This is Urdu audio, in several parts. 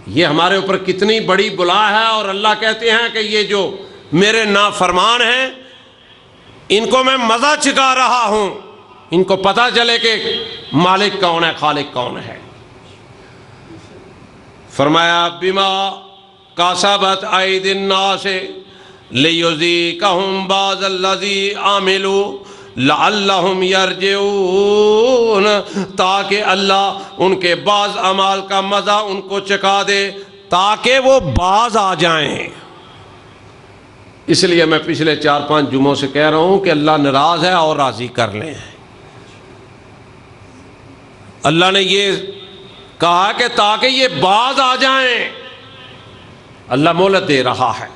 یہ ہمارے اوپر کتنی بڑی بلا ہے، اور اللہ کہتے ہیں کہ یہ جو میرے نافرمان ہیں ان کو میں مزہ چکھا رہا ہوں، ان کو پتہ چلے کہ مالک کون ہے، خالق کون ہے۔ فرمایا بما کسبت ایدی الناس لیذیقہم بعض الذی عملوا لعلہم یرجعون، تاکہ اللہ ان کے بعض اعمال کا مزہ ان کو چکھا دے تاکہ وہ باز آ جائیں۔ اس لیے میں پچھلے 4-5 جمعوں سے کہہ رہا ہوں کہ اللہ ناراض ہے اور راضی کر لیں۔ اللہ نے یہ کہا کہ تاکہ یہ باز آ جائیں، اللہ مہلت دے رہا ہے۔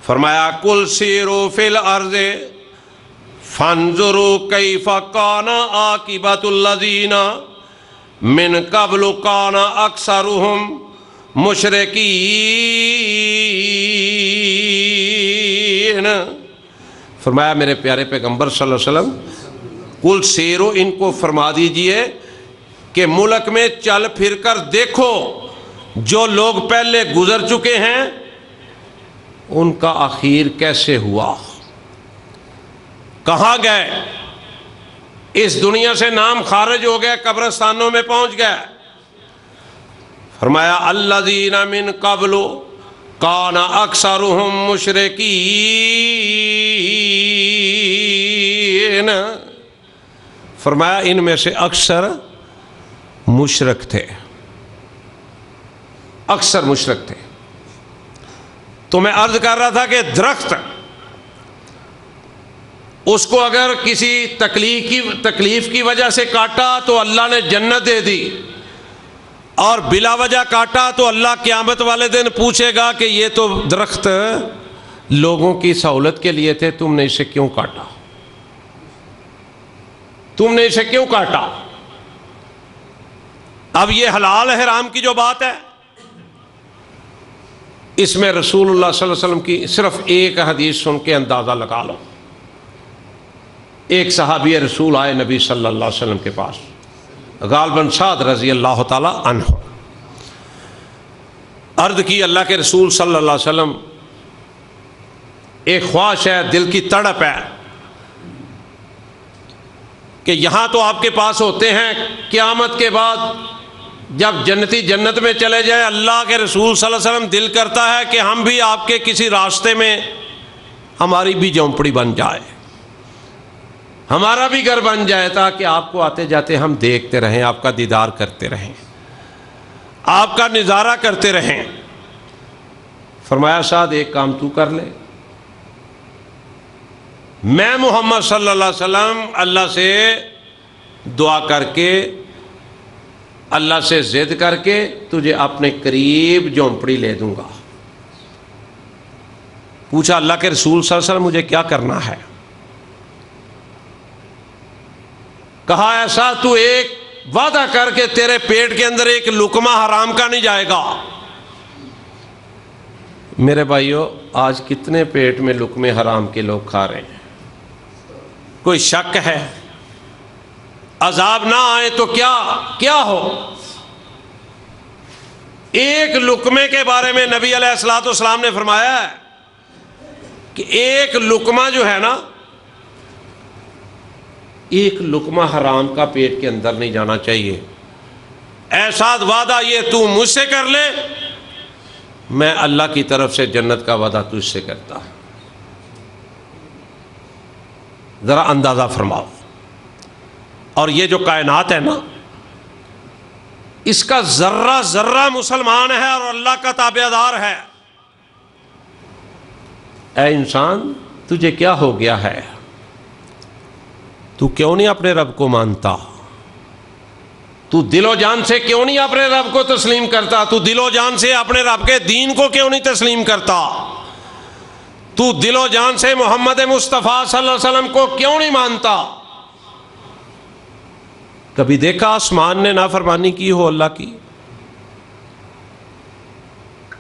فرمایا قل سیروا فی الارض فانظروا کیف کان عاقبۃ الذین من قبل کان اکثرهم مشرکین۔ فرمایا میرے پیارے پیغمبر صلی اللہ علیہ وسلم قل سیرو، ان کو فرما دیجئے کہ ملک میں چل پھر کر دیکھو جو لوگ پہلے گزر چکے ہیں ان کا آخر کیسے ہوا، کہاں گئے، اس دنیا سے نام خارج ہو گئے، قبرستانوں میں پہنچ گئے۔ فرمایا الذین من قبل کان اکثرهم مشرکین، فرمایا ان میں سے اکثر مشرک تھے، اکثر مشرک تھے۔ تو میں عرض کر رہا تھا کہ درخت اس کو اگر کسی تکلیف کی وجہ سے کاٹا تو اللہ نے جنت دے دی، اور بلا وجہ کاٹا تو اللہ قیامت والے دن پوچھے گا کہ یہ تو درخت لوگوں کی سہولت کے لیے تھے، تم نے اسے کیوں کاٹا، تم نے اسے کیوں کاٹا۔ اب یہ حلال حرام کی جو بات ہے، اس میں رسول اللہ صلی اللہ علیہ وسلم کی صرف ایک حدیث سن کے اندازہ لگا لو۔ ایک صحابی رسول آئے نبی صلی اللہ علیہ وسلم کے پاس، غالباً سعد رضی اللہ تعالی عنہ، عرض کی اللہ کے رسول صلی اللہ علیہ وسلم ایک خواہش ہے، دل کی تڑپ ہے کہ یہاں تو آپ کے پاس ہوتے ہیں، قیامت کے بعد جب جنتی جنت میں چلے جائیں، اللہ کے رسول صلی اللہ علیہ وسلم دل کرتا ہے کہ ہم بھی آپ کے کسی راستے میں ہماری بھی جھونپڑی بن جائے، ہمارا بھی گھر بن جائے، تاکہ آپ کو آتے جاتے ہم دیکھتے رہیں، آپ کا دیدار کرتے رہیں، آپ کا نظارہ کرتے رہیں۔ فرمایا سعد ایک کام تو کر لے، میں محمد صلی اللہ علیہ وسلم اللہ سے دعا کر کے، اللہ سے ضد کر کے تجھے اپنے قریب جھونپڑی لے دوں گا۔ پوچھا اللہ کے رسول صلی اللہ علیہ وسلم مجھے کیا کرنا ہے؟ کہا ایسا تو ایک وعدہ کر کے تیرے پیٹ کے اندر ایک لقمہ حرام کا نہیں جائے گا۔ میرے بھائیو، آج کتنے پیٹ میں لقمے حرام کے لوگ کھا رہے ہیں؟ کوئی شک ہے؟ عذاب نہ آئے تو کیا ہو؟ ایک لقمے کے بارے میں نبی علیہ الصلوۃ والسلام نے فرمایا ہے کہ ایک لقمہ جو ہے نا، ایک لقمہ حرام کا پیٹ کے اندر نہیں جانا چاہیے۔ ایسا وعدہ یہ تو مجھ سے کر لے، میں اللہ کی طرف سے جنت کا وعدہ تجھ سے کرتا ہوں۔ ذرا اندازہ فرماؤ۔ اور یہ جو کائنات ہے نا، اس کا ذرہ ذرہ مسلمان ہے اور اللہ کا تابعدار ہے۔ اے انسان، تجھے کیا ہو گیا ہے؟ تو کیوں نہیں اپنے رب کو مانتا؟ تو دل و جان سے کیوں نہیں اپنے رب کو تسلیم کرتا؟ تو دل و جان سے اپنے رب کے دین کو کیوں نہیں تسلیم کرتا؟ تو دل و جان سے محمد مصطفیٰ صلی اللہ علیہ وسلم کو کیوں نہیں مانتا؟ کبھی دیکھا آسمان نے نافرمانی کی ہو اللہ کی؟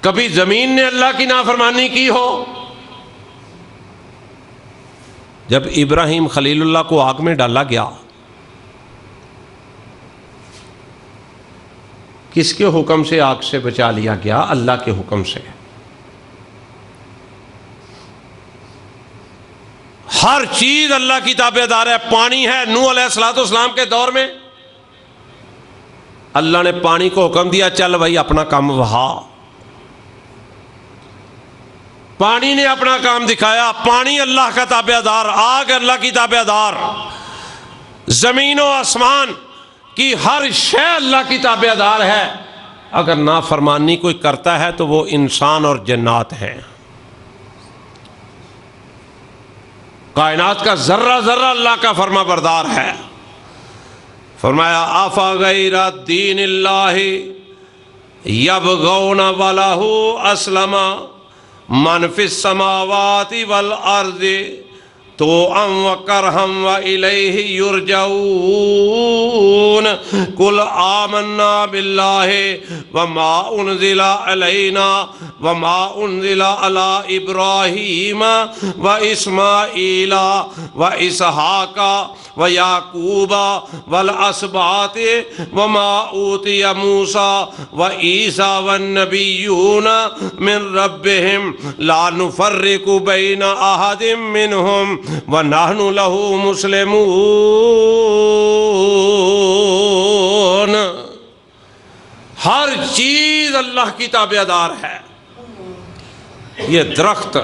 کبھی زمین نے اللہ کی نافرمانی کی ہو؟ جب ابراہیم خلیل اللہ کو آگ میں ڈالا گیا کس کے حکم سے آگ سے بچا لیا گیا؟ اللہ کے حکم سے۔ ہر چیز اللہ کی تابع دار ہے۔ پانی ہے، نوح علیہ السلام کے دور میں اللہ نے پانی کو حکم دیا چل بھائی اپنا کام وہا، پانی نے اپنا کام دکھایا۔ پانی اللہ کا تابع دار، آگ اللہ کی تابع دار، زمین و آسمان کی ہر شے اللہ کی تابع دار ہے۔ اگر نافرمانی کوئی کرتا ہے تو وہ انسان اور جنات ہیں۔ کائنات کا ذرہ ذرہ اللہ کا فرما بردار ہے۔ فرمایا آفا غیر دین اللہ یبغون وَلَهُ اسلم من فی السماوات والارض طوعا وکرہا وإلیہ یرجعون قل آمنا باللہ وما انزل علینا وما انزل علی ابراہیم واسماعیل واسحاق ویعقوب والاسباط وما اوتی موسیٰ وعیسیٰ والنبیون من ربهم لا نفرق بین احد منہم وَنَحْنُ لَهُ مُسْلِمُونَ۔ ہر چیز اللہ کی تابع دار ہے۔ یہ درخت،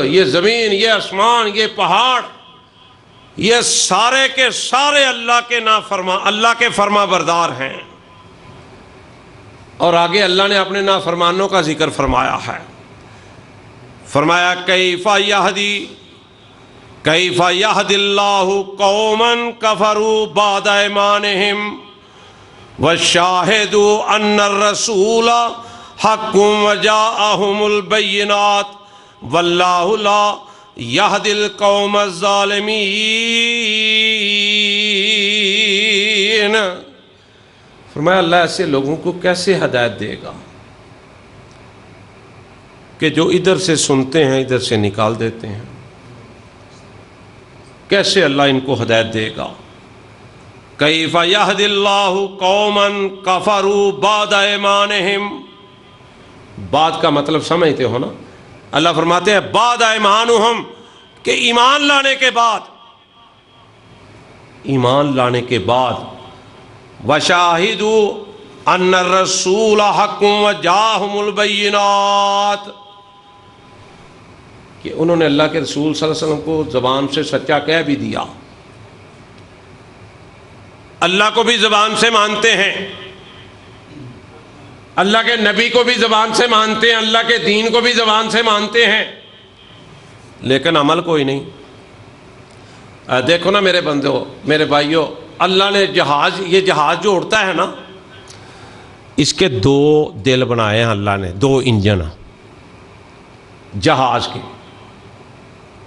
یہ زمین، یہ آسمان، یہ پہاڑ، یہ سارے کے سارے اللہ کے فرما بردار ہیں۔ اور آگے اللہ نے اپنے نافرمانوں کا ذکر فرمایا ہے۔ فرمایا کیف یہدی اللہ قوما کفروا بعد ایمانہم وشاہدوا ان الرسول حق وجاءہم البینات واللہ لا یہدی القوم الظالمین۔ فرمایا اللہ ایسے لوگوں کو کیسے ہدایت دے گا کہ جو ادھر سے سنتے ہیں ادھر سے نکال دیتے ہیں؟ کیسے اللہ ان کو ہدایت دے گا؟ کیف یہدی اللہ قوما کفروا بعد ایمانہم۔ بعد کا مطلب سمجھتے ہو نا؟ اللہ فرماتے ہیں بعد ایمانہم، کہ ایمان لانے کے بعد وشاہدوا ان الرسول حق وجاءہم البینات، کہ انہوں نے اللہ کے رسول صلی اللہ علیہ وسلم کو زبان سے سچا کہہ بھی دیا، اللہ کو بھی زبان سے مانتے ہیں، اللہ کے نبی کو بھی زبان سے مانتے ہیں، اللہ کے دین کو بھی زبان سے مانتے ہیں، لیکن عمل کوئی نہیں۔ دیکھو نا میرے بندو، میرے بھائیو، اللہ نے یہ جہاز جو اڑتا ہے نا، اس کے دو دل بنائے ہیں اللہ نے، دو انجن جہاز کے۔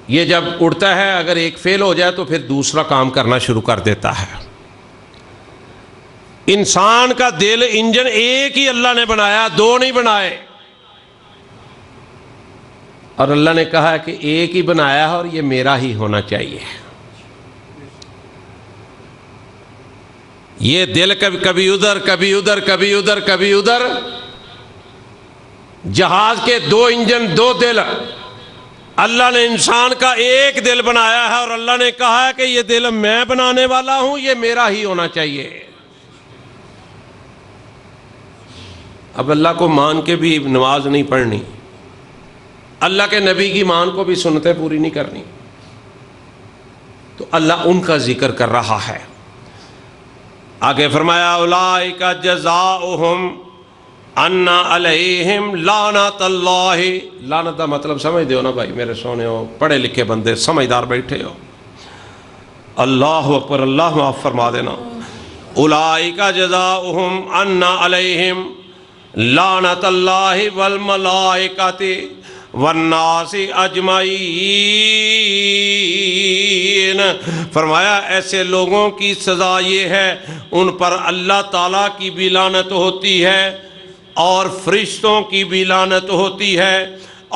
یہ جب اڑتا ہے اگر ایک فیل ہو جائے تو پھر دوسرا کام کرنا شروع کر دیتا ہے۔ انسان کا دل انجن ایک ہی اللہ نے بنایا، دو نہیں بنائے۔ اور اللہ نے کہا کہ ایک ہی بنایا ہے اور یہ میرا ہی ہونا چاہیے۔ یہ دل کبھی ادھر کبھی ادھر کبھی ادھر کبھی ادھر، جہاز کے دو انجن دو دل، اللہ نے انسان کا ایک دل بنایا ہے اور اللہ نے کہا ہے کہ یہ دل میں بنانے والا ہوں، یہ میرا ہی ہونا چاہیے۔ اب اللہ کو مان کے بھی نماز نہیں پڑھنی، اللہ کے نبی کی مان کو بھی سنتیں پوری نہیں کرنی، تو اللہ ان کا ذکر کر رہا ہے۔ آگے فرمایا اولئک جزاؤہم ان علیہم لعنت اللہ۔ لعنت کا مطلب سمجھ دو نا بھائی میرے سونے ہو، پڑھے لکھے بندے سمجھدار بیٹھے ہو، اللہ اکبر، اللہ معاف فرما دینا۔ اولئک جزاؤہم ان علیہم لعنت اللہ والملائکۃ والناس اجمعین۔ فرمایا ایسے لوگوں کی سزا یہ ہے ان پر اللہ تعالیٰ کی بھی لعنت ہوتی ہے اور فرشتوں کی بھی لعنت ہوتی ہے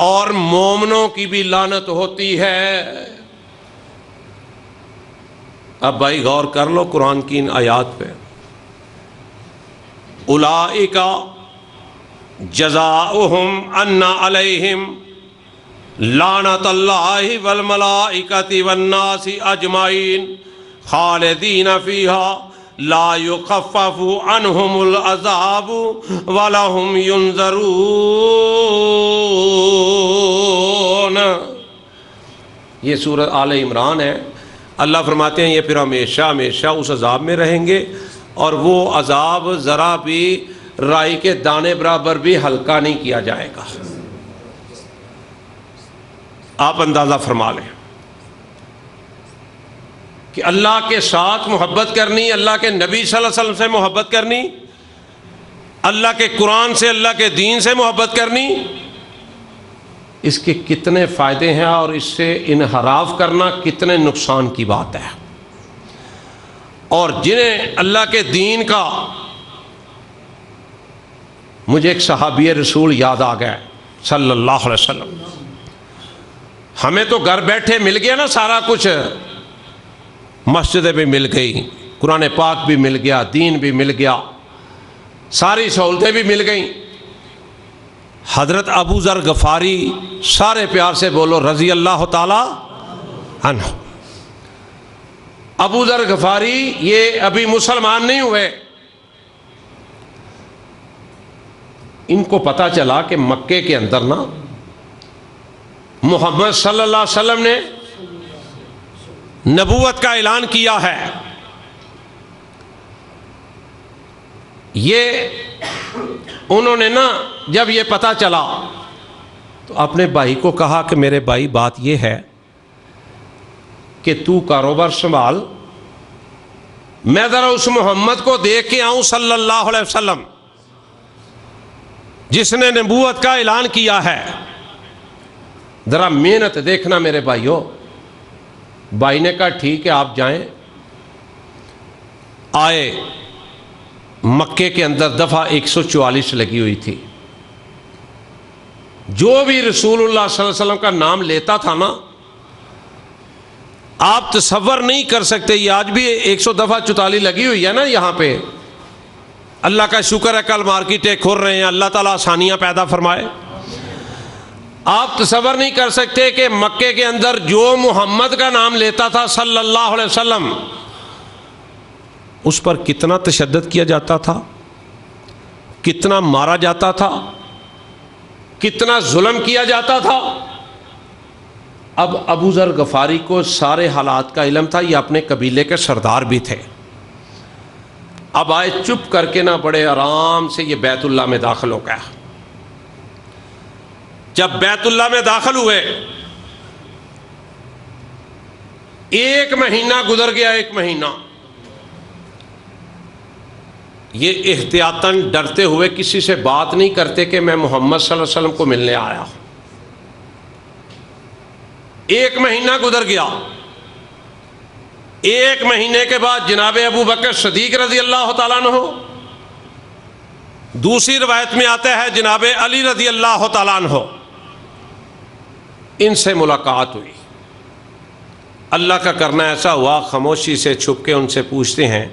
اور مومنوں کی بھی لعنت ہوتی ہے۔ اب بھائی غور کر لو قرآن کی ان آیات پہ، اولئک جزاؤہم ان علیہم لعنت اللہ والملائکۃ والناس اجمعین خالدین فیہا لا یخفف عنہم العذاب ولہم ینظرون۔ یہ سورۃ آل عمران ہے۔ اللہ فرماتے ہیں یہ پھر ہمیشہ ہمیشہ اس عذاب میں رہیں گے، اور وہ عذاب ذرا بھی رائی کے دانے برابر بھی ہلکا نہیں کیا جائے گا۔ آپ اندازہ فرما لیں کہ اللہ کے ساتھ محبت کرنی، اللہ کے نبی صلی اللہ علیہ وسلم سے محبت کرنی، اللہ کے قرآن سے، اللہ کے دین سے محبت کرنی، اس کے کتنے فائدے ہیں اور اس سے انحراف کرنا کتنے نقصان کی بات ہے۔ اور جنہیں اللہ کے دین کا، مجھے ایک صحابی رسول یاد آ گیا صلی اللہ علیہ وسلم۔ ہمیں تو گھر بیٹھے مل گیا نا سارا کچھ، مسجدیں بھی مل گئی، قرآن پاک بھی مل گیا، دین بھی مل گیا، ساری سہولتیں بھی مل گئیں۔ حضرت ابو ذر غفاری، سارے پیار سے بولو رضی اللہ تعالی عنہ۔ ابو ذر غفاری یہ ابھی مسلمان نہیں ہوئے، ان کو پتہ چلا کہ مکے کے اندر نا محمد صلی اللہ علیہ وسلم نے نبوت کا اعلان کیا ہے۔ یہ انہوں نے نا جب یہ پتہ چلا تو اپنے بھائی کو کہا کہ میرے بھائی بات یہ ہے کہ تو کاروبار سنبھال، میں ذرا اس محمد کو دیکھ کے آؤں صلی اللہ علیہ وسلم جس نے نبوت کا اعلان کیا ہے، ذرا محنت دیکھنا میرے بھائیو۔ بھائی نے کہا ٹھیک ہے آپ جائیں۔ آئے، مکے کے اندر دفعہ 144 لگی ہوئی تھی۔ جو بھی رسول اللہ صلی اللہ علیہ وسلم کا نام لیتا تھا نا، آپ تصور نہیں کر سکتے، یہ آج بھی 100 دفعہ 44 لگی ہوئی ہے نا یہاں پہ۔ اللہ کا شکر ہے کل مارکیٹیں کھل رہے ہیں، اللہ تعالیٰ آسانیاں پیدا فرمائے۔ آپ تصور نہیں کر سکتے کہ مکے کے اندر جو محمد کا نام لیتا تھا صلی اللہ علیہ وسلم، اس پر کتنا تشدد کیا جاتا تھا، کتنا مارا جاتا تھا، کتنا ظلم کیا جاتا تھا۔ اب ابو ذر غفاری کو سارے حالات کا علم تھا، یہ اپنے قبیلے کے سردار بھی تھے۔ اب آئے چپ کر کے نہ بڑے آرام سے یہ بیت اللہ میں داخل ہو گیا۔ جب بیت اللہ میں داخل ہوئے، 1 مہینہ گزر گیا، 1 مہینہ یہ احتیاطاً ڈرتے ہوئے کسی سے بات نہیں کرتے کہ میں محمد صلی اللہ علیہ وسلم کو ملنے آیا۔ 1 مہینہ گزر گیا۔ 1 مہینے کے بعد جناب ابو بکر صدیق رضی اللہ تعالیٰ عنہ، دوسری روایت میں آتا ہے جناب علی رضی اللہ تعالیٰ عنہ، ان سے ملاقات ہوئی۔ اللہ کا کرنا ایسا ہوا، خاموشی سے چھپ کے ان سے پوچھتے ہیں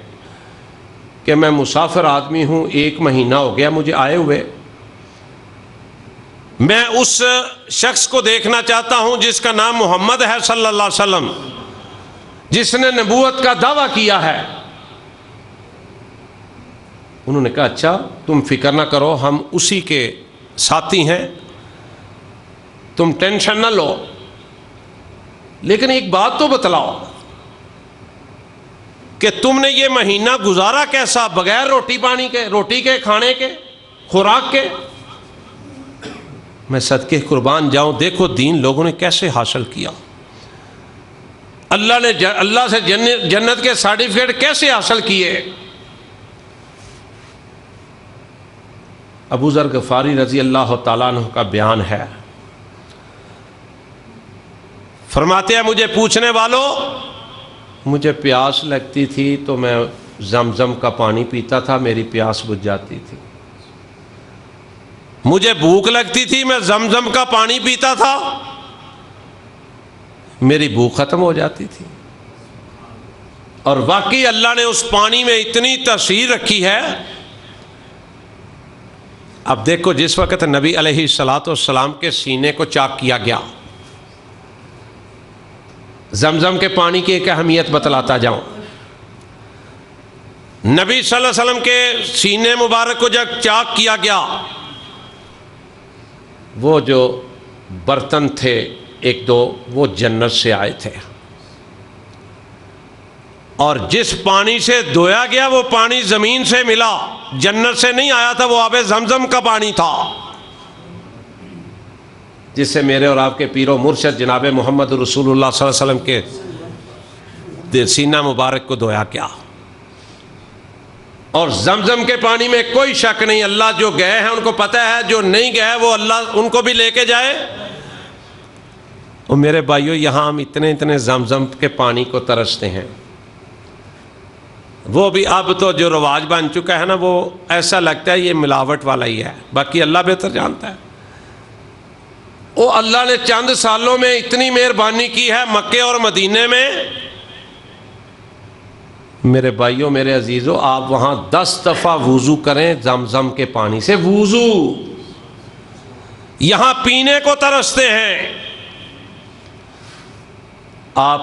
کہ میں مسافر آدمی ہوں، 1 مہینہ ہو گیا مجھے آئے ہوئے، میں اس شخص کو دیکھنا چاہتا ہوں جس کا نام محمد ہے صلی اللہ علیہ وسلم، جس نے نبوت کا دعویٰ کیا ہے۔ انہوں نے کہا اچھا تم فکر نہ کرو، ہم اسی کے ساتھی ہیں، تم ٹینشن نہ لو، لیکن ایک بات تو بتلاؤ کہ تم نے یہ مہینہ گزارا کیسا، بغیر روٹی پانی کے، روٹی کے، کھانے کے، خوراک کے؟ میں صدقے قربان جاؤں، دیکھو دین لوگوں نے کیسے حاصل کیا، اللہ نے اللہ سے جنت کے سرٹیفکیٹ کیسے حاصل کیے۔ ابو ذر غفاری رضی اللہ تعالیٰ عنہ کا بیان ہے، فرماتے ہیں مجھے پوچھنے والوں، مجھے پیاس لگتی تھی تو میں زمزم کا پانی پیتا تھا، میری پیاس بجھ جاتی تھی۔ مجھے بھوک لگتی تھی، میں زمزم کا پانی پیتا تھا، میری بھوک ختم ہو جاتی تھی۔ اور واقعی اللہ نے اس پانی میں اتنی تاثیر رکھی ہے اب دیکھو جس وقت نبی علیہ الصلاۃ والسلام کے سینے کو چاک کیا گیا، زمزم کے پانی کی ایک اہمیت بتلاتا جاؤں، نبی صلی اللہ علیہ وسلم کے سینے مبارک کو جب چاک کیا گیا، وہ جو برتن تھے ایک دو وہ جنت سے آئے تھے، اور جس پانی سے دھویا گیا وہ پانی زمین سے ملا، جنت سے نہیں آیا تھا، وہ آب زمزم کا پانی تھا، جس سے میرے اور آپ کے پیر و مرشد جناب محمد رسول اللہ صلی اللہ علیہ وسلم کے سینہ مبارک کو دھویا گیا۔ اور زمزم کے پانی میں کوئی شک نہیں، اللہ جو گئے ہیں ان کو پتہ ہے، جو نہیں گئے وہ اللہ ان کو بھی لے کے جائے۔ اور میرے بھائیو، یہاں ہم اتنے زمزم کے پانی کو ترستے ہیں، وہ بھی اب تو جو رواج بن چکا ہے نا، وہ ایسا لگتا ہے یہ ملاوٹ والا ہی ہے، باقی اللہ بہتر جانتا ہے۔ وہ اللہ نے چند سالوں میں اتنی مہربانی کی ہے مکے اور مدینے میں، میرے بھائیوں میرے عزیزوں، آپ وہاں 10 دفعہ وضو کریں زمزم کے پانی سے، وضو، یہاں پینے کو ترستے ہیں۔ آپ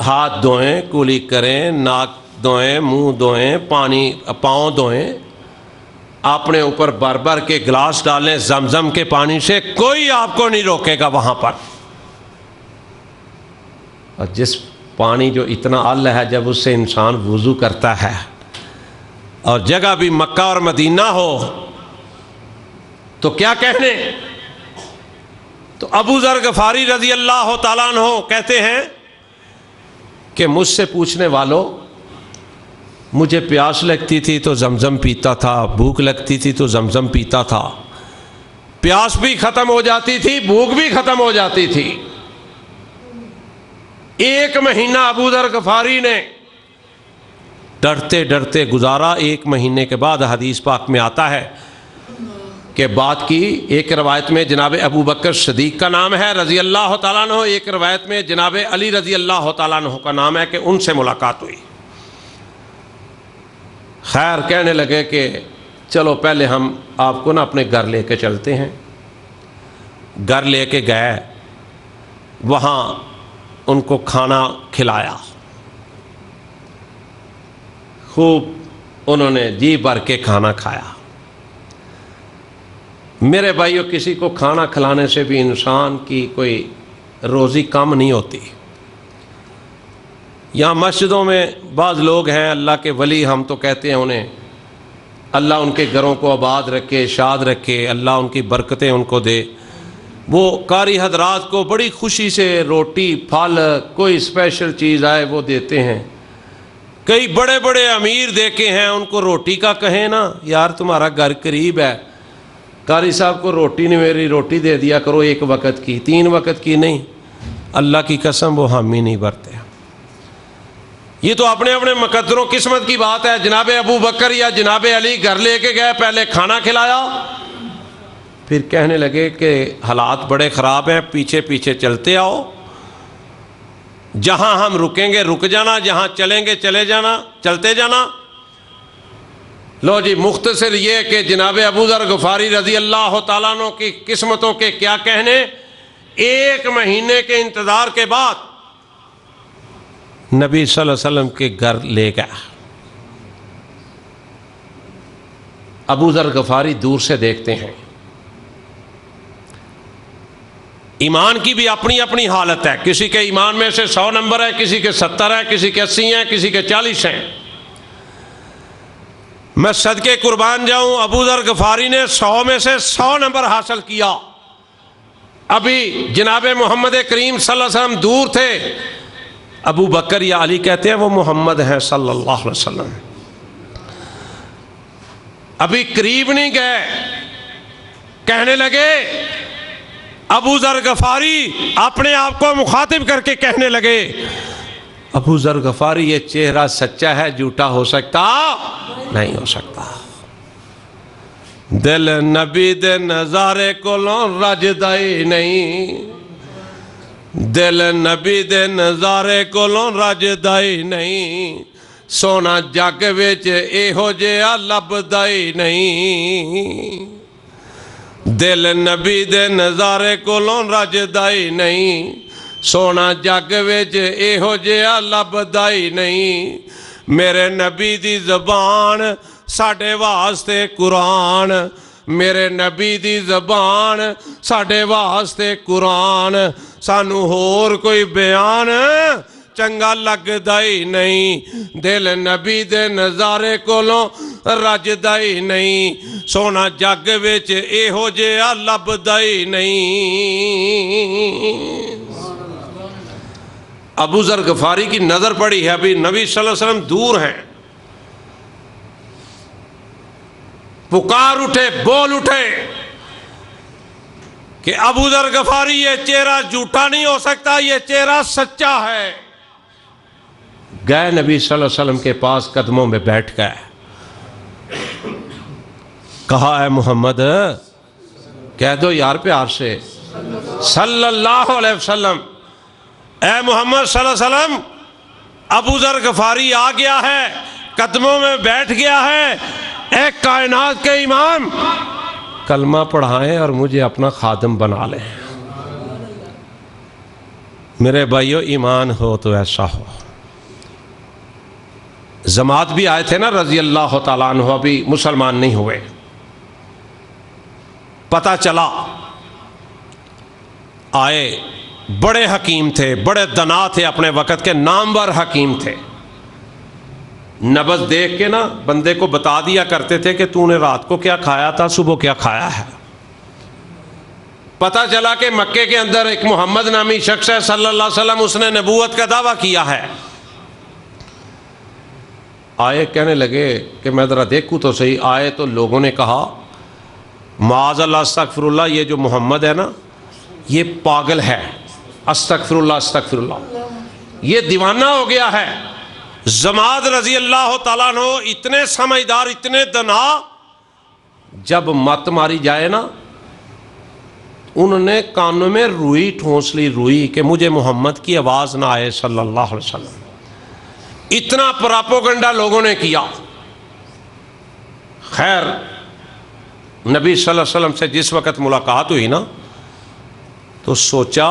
ہاتھ دھوئیں، کلی کریں، ناک دھوئیں، منہ دھوئیں، پانی پاؤں دھوئیں، اپنے اوپر بھر بھر کے گلاس ڈالیں زمزم کے پانی سے، کوئی آپ کو نہیں روکے گا وہاں پر۔ اور جس پانی جو اتنا اعلی ہے، جب اس سے انسان وضو کرتا ہے، اور جگہ بھی مکہ اور مدینہ ہو تو کیا کہنے۔ تو ابو ذر غفاری رضی اللہ تعالیٰ عنہ کہتے ہیں کہ مجھ سے پوچھنے والوں، مجھے پیاس لگتی تھی تو زمزم پیتا تھا، بھوک لگتی تھی تو زمزم پیتا تھا، پیاس بھی ختم ہو جاتی تھی، بھوک بھی ختم ہو جاتی تھی۔ 1 مہینہ ابو ذر غفاری نے ڈرتے ڈرتے گزارا۔ 1 مہینے کے بعد حدیث پاک میں آتا ہے کہ بات کی، ایک روایت میں جناب ابو بکر صدیق کا نام ہے رضی اللہ تعالیٰ عنہ، ایک روایت میں جناب علی رضی اللہ تعالیٰ عنہ کا نام ہے کہ ان سے ملاقات ہوئی۔ خیر کہنے لگے کہ چلو پہلے ہم آپ کو نا اپنے گھر لے کے چلتے ہیں۔ گھر لے کے گئے، وہاں ان کو کھانا کھلایا، خوب انہوں نے جی بھر کے کھانا کھایا۔ میرے بھائیو، کسی کو کھانا کھلانے سے بھی انسان کی کوئی روزی کم نہیں ہوتی۔ یہاں مسجدوں میں بعض لوگ ہیں اللہ کے ولی، ہم تو کہتے ہیں انہیں اللہ ان کے گھروں کو آباد رکھے، شاد رکھے، اللہ ان کی برکتیں ان کو دے، وہ قاری حضرات کو بڑی خوشی سے روٹی، پھل، کوئی اسپیشل چیز آئے وہ دیتے ہیں۔ کئی بڑے بڑے امیر دیکھے ہیں، ان کو روٹی کا کہیں نا، یار تمہارا گھر قریب ہے، قاری صاحب کو روٹی نہیں، میری روٹی دے دیا کرو 1 وقت کی، 3 وقت کی نہیں، اللہ کی قسم وہ ہم ہی نہیں بھرتے۔ یہ تو اپنے اپنے مقدروں قسمت کی بات ہے۔ جناب ابو بکر یا جناب علی گھر لے کے گئے، پہلے کھانا کھلایا، پھر کہنے لگے کہ حالات بڑے خراب ہیں، پیچھے پیچھے چلتے آؤ، جہاں ہم رکیں گے رک جانا، جہاں چلیں گے چلے جانا، چلتے جانا۔ لو جی، مختصر یہ کہ جناب ابو ذر غفاری رضی اللہ تعالیٰ عنہ کی قسمتوں کے کیا کہنے۔ 1 مہینے کے انتظار کے بعد نبی صلی اللہ علیہ وسلم کے گھر لے گیا۔ ابو ذر غفاری دور سے دیکھتے ہیں، ایمان کی بھی اپنی اپنی حالت ہے، کسی کے ایمان میں سے 100 نمبر ہے، کسی کے 70 ہے، کسی کے 80 ہیں، کسی کے 40 ہیں۔ میں صدقے قربان جاؤں، ابو ذر غفاری نے 100 میں سے 100 نمبر حاصل کیا۔ ابھی جناب محمد کریم صلی اللہ علیہ وسلم دور تھے، ابو بکر یا علی کہتے ہیں وہ محمد ہیں صلی اللہ علیہ وسلم، ابھی قریب نہیں گئے۔ کہنے لگے، ابو ذر غفاری اپنے آپ کو مخاطب کر کے کہنے لگے، ابو ذر غفاری یہ چہرہ سچا ہے، جھوٹا ہو سکتا نہیں ہو سکتا۔ دل نبی دے نظارے کولوں رجدا ہی نہیں، دل نبی دے نظارے کولوں رجدا ہی نہیں، سونا جگ وچ ایہو جہا لبدا ہی نہیں۔ دل نبی دے نظارے کولوں رجدا ہی نہیں، سونا جگ وچ ایہو جہا لبدا ہی نہیں۔ میرے نبی دی زبان ساڈے واسطے قرآن، میرے نبی دی زبان ساڈے واسطے قرآن، سانو ہور کوئی بیان چنگا لگدا ہی نہیں۔ دل نبی دے نظارے کولوں رجدا ہی نہیں، سونا جگ وچ ایہو جہا لبدا ہی نہیں۔ ابو ذر غفاری کی نظر پڑی ہے، ابھی نبی صلی اللہ علیہ وسلم دور ہیں، پکار اٹھے، بول اٹھے کہ ابو ذر غفاری یہ چہرہ جھوٹا نہیں ہو سکتا، یہ چہرہ سچا ہے۔ گئے نبی صلی اللہ علیہ وسلم کے پاس، قدموں میں بیٹھ گئے، کہا اے محمد کہہ دو یار پیار سے صلی اللہ علیہ وسلم، اے محمد صلی اللہ علیہ وسلم ابو ذر غفاری آ گیا ہے، قدموں میں بیٹھ گیا ہے، اے کائنات کے امام کلمہ پڑھائیں اور مجھے اپنا خادم بنا لیں۔ میرے بھائیو ایمان ہو تو ایسا ہو۔ زماد بھی آئے تھے نا رضی اللہ تعالیٰ عنہ، ابھی مسلمان نہیں ہوئے، پتہ چلا آئے، بڑے حکیم تھے، بڑے دنا تھے، اپنے وقت کے نامور حکیم تھے۔ نبض دیکھ کے نا بندے کو بتا دیا کرتے تھے کہ تو نے رات کو کیا کھایا تھا، صبح کیا کھایا ہے۔ پتہ چلا کہ مکے کے اندر ایک محمد نامی شخص ہے صلی اللہ علیہ وسلم، اس نے نبوت کا دعویٰ کیا ہے۔ آئے کہنے لگے کہ میں ذرا دیکھوں تو صحیح، آئے تو لوگوں نے کہا معاذ اللہ استغفر اللہ، یہ جو محمد ہے نا یہ پاگل ہے، استغفر اللہ استغفر اللہ، یہ دیوانہ ہو گیا ہے۔ زماد رضی اللہ تعالیٰ عنہ اتنے سمجھدار، اتنے دنا، جب مت ماری جائے نا انہوں نے کانوں میں روئی ٹھونس لی، روئی، کہ مجھے محمد کی آواز نہ آئے صلی اللہ علیہ وسلم۔ اتنا پراپوگنڈا لوگوں نے کیا۔ خیر نبی صلی اللہ علیہ وسلم سے جس وقت ملاقات ہوئی نا تو سوچا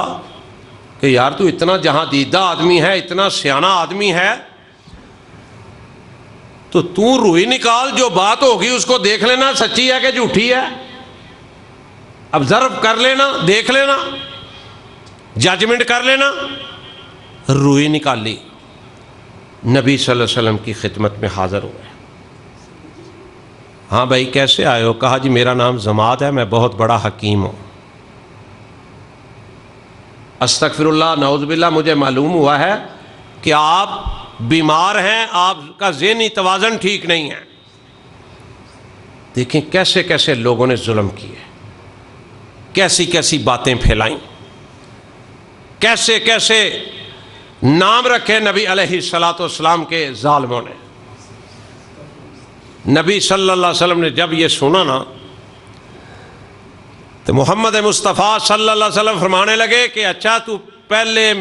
کہ یار تو اتنا جہاں دیدہ آدمی ہے، اتنا سیانہ آدمی ہے، تو روئی نکال، جو بات ہوگی اس کو دیکھ لینا سچی ہے کہ جھوٹی ہے، ابزرو کر لینا، دیکھ لینا، ججمنٹ کر لینا۔ روئی نکالی، نبی صلی اللہ علیہ وسلم کی خدمت میں حاضر ہوئے۔ ہاں بھائی کیسے آئے ہو؟ کہا جی میرا نام زماد ہے، میں بہت بڑا حکیم ہوں۔ استغفر اللہ نعوذ باللہ، مجھے معلوم ہوا ہے کہ آپ بیمار ہیں، آپ کا ذہنی توازن ٹھیک نہیں ہے۔ دیکھیں کیسے کیسے لوگوں نے ظلم کیے، کیسی کیسی باتیں پھیلائیں، کیسے کیسے نام رکھے نبی علیہ الصلوۃ والسلام کے ظالموں نے۔ نبی صلی اللہ علیہ وسلم نے جب یہ سنا نا تو محمد مصطفیٰ صلی اللہ علیہ وسلم فرمانے لگے کہ اچھا تو پہلے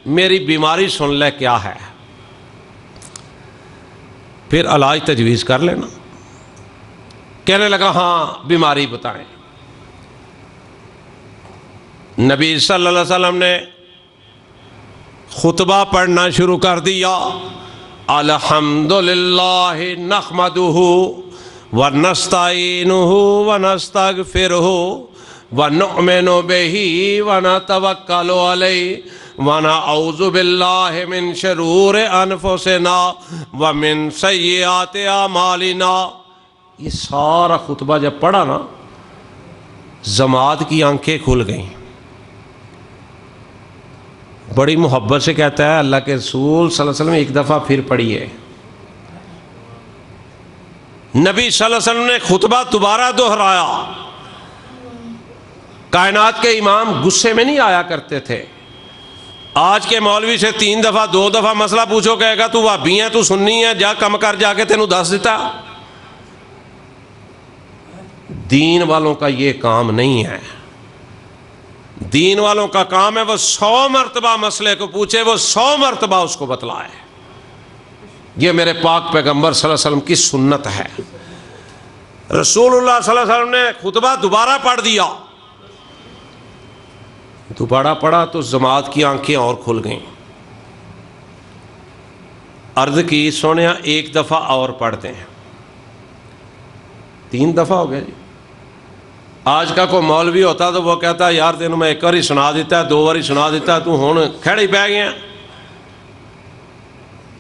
میری بیماری سن لے کیا ہے، پھر علاج تجویز کر لینا۔ کہنے لگا ہاں بیماری بتائیں۔ نبی صلی اللہ علیہ وسلم نے خطبہ پڑھنا شروع کر دیا، الحمدللہ نحمدہ ونستعینہ ونستغفرہ ونؤمن بہ ونتوکل علیہ ونعوذ باللہ من شرور انفسنا ومن سیئات اعمالنا۔ یہ سارا خطبہ جب پڑھا نا زماد کی آنکھیں کھل گئیں، بڑی محبت سے کہتا ہے اللہ کے رسول صلی اللہ علیہ وسلم ایک دفعہ پھر پڑھیے۔ نبی صلی اللہ علیہ وسلم نے خطبہ دوبارہ دہرایا۔ کائنات کے امام غصے میں نہیں آیا کرتے تھے۔ آج کے مولوی سے 3 دفعہ 2 دفعہ مسئلہ پوچھو کہے گا تو وہابی ہے، تو سنی ہے، جا کم کر جا کے تینوں دس دیتا۔ دین والوں کا یہ کام نہیں ہے۔ دین والوں کا کام ہے وہ 100 مرتبہ مسئلے کو پوچھے، وہ 100 مرتبہ اس کو بتلائے۔ یہ میرے پاک پیغمبر صلی اللہ علیہ وسلم کی سنت ہے۔ رسول اللہ صلی اللہ علیہ وسلم نے خطبہ دوبارہ پڑھ دیا، دوبارہ پڑھا تو جماعت کی آنکھیں اور کھل گئیں. عرض کی سونیا ایک دفعہ اور پڑھتے ہیں. 3 دفعہ ہو گیا جی. آج کا کوئی مولوی ہوتا تو وہ کہتا یار تینوں میں ایک بار ہی سنا دیتا ہے، 2 بار ہی سنا دیتا ہے، تو ہن کھڑے ہی پہ گیا.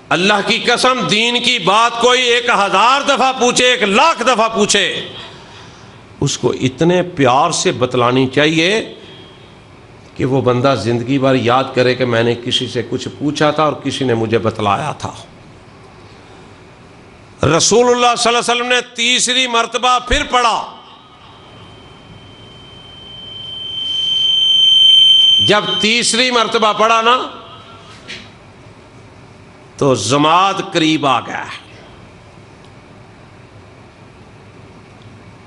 اللہ کی قسم دین کی بات کوئی 1000 دفعہ پوچھے، 1,00,000 دفعہ پوچھے، اس کو اتنے پیار سے بتلانی چاہیے کہ وہ بندہ زندگی بھر یاد کرے کہ میں نے کسی سے کچھ پوچھا تھا اور کسی نے مجھے بتلایا تھا. رسول اللہ صلی اللہ علیہ وسلم نے تیسری مرتبہ پھر پڑھا. جب تیسری مرتبہ پڑھا نا تو جماعت قریب آ گیا.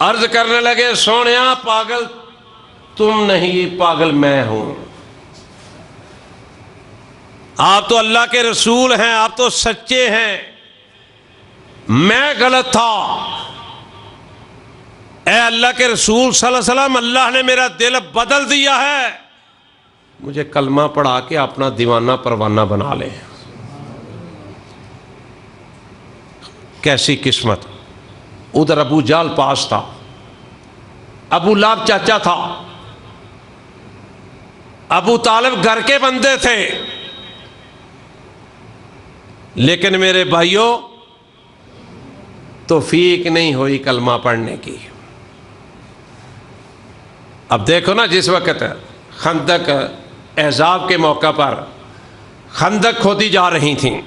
عرض کرنے لگے سونیا پاگل تم نہیں، پاگل میں ہوں. آپ تو اللہ کے رسول ہیں، آپ تو سچے ہیں، میں غلط تھا. اے اللہ کے رسول صلی اللہ علیہ وسلم، اللہ نے میرا دل بدل دیا ہے، مجھے کلمہ پڑھا کے اپنا دیوانہ پروانہ بنا لے. کیسی قسمت. ادھر ابو جہل پاس تھا، ابو لہب چاچا تھا، ابو طالب گھر کے بندے تھے. لیکن میرے بھائیوں توفیق نہیں ہوئی کلمہ پڑھنے کی. اب دیکھو نا، جس وقت خندق احزاب کے موقع پر خندق کھودی جا رہی تھیں،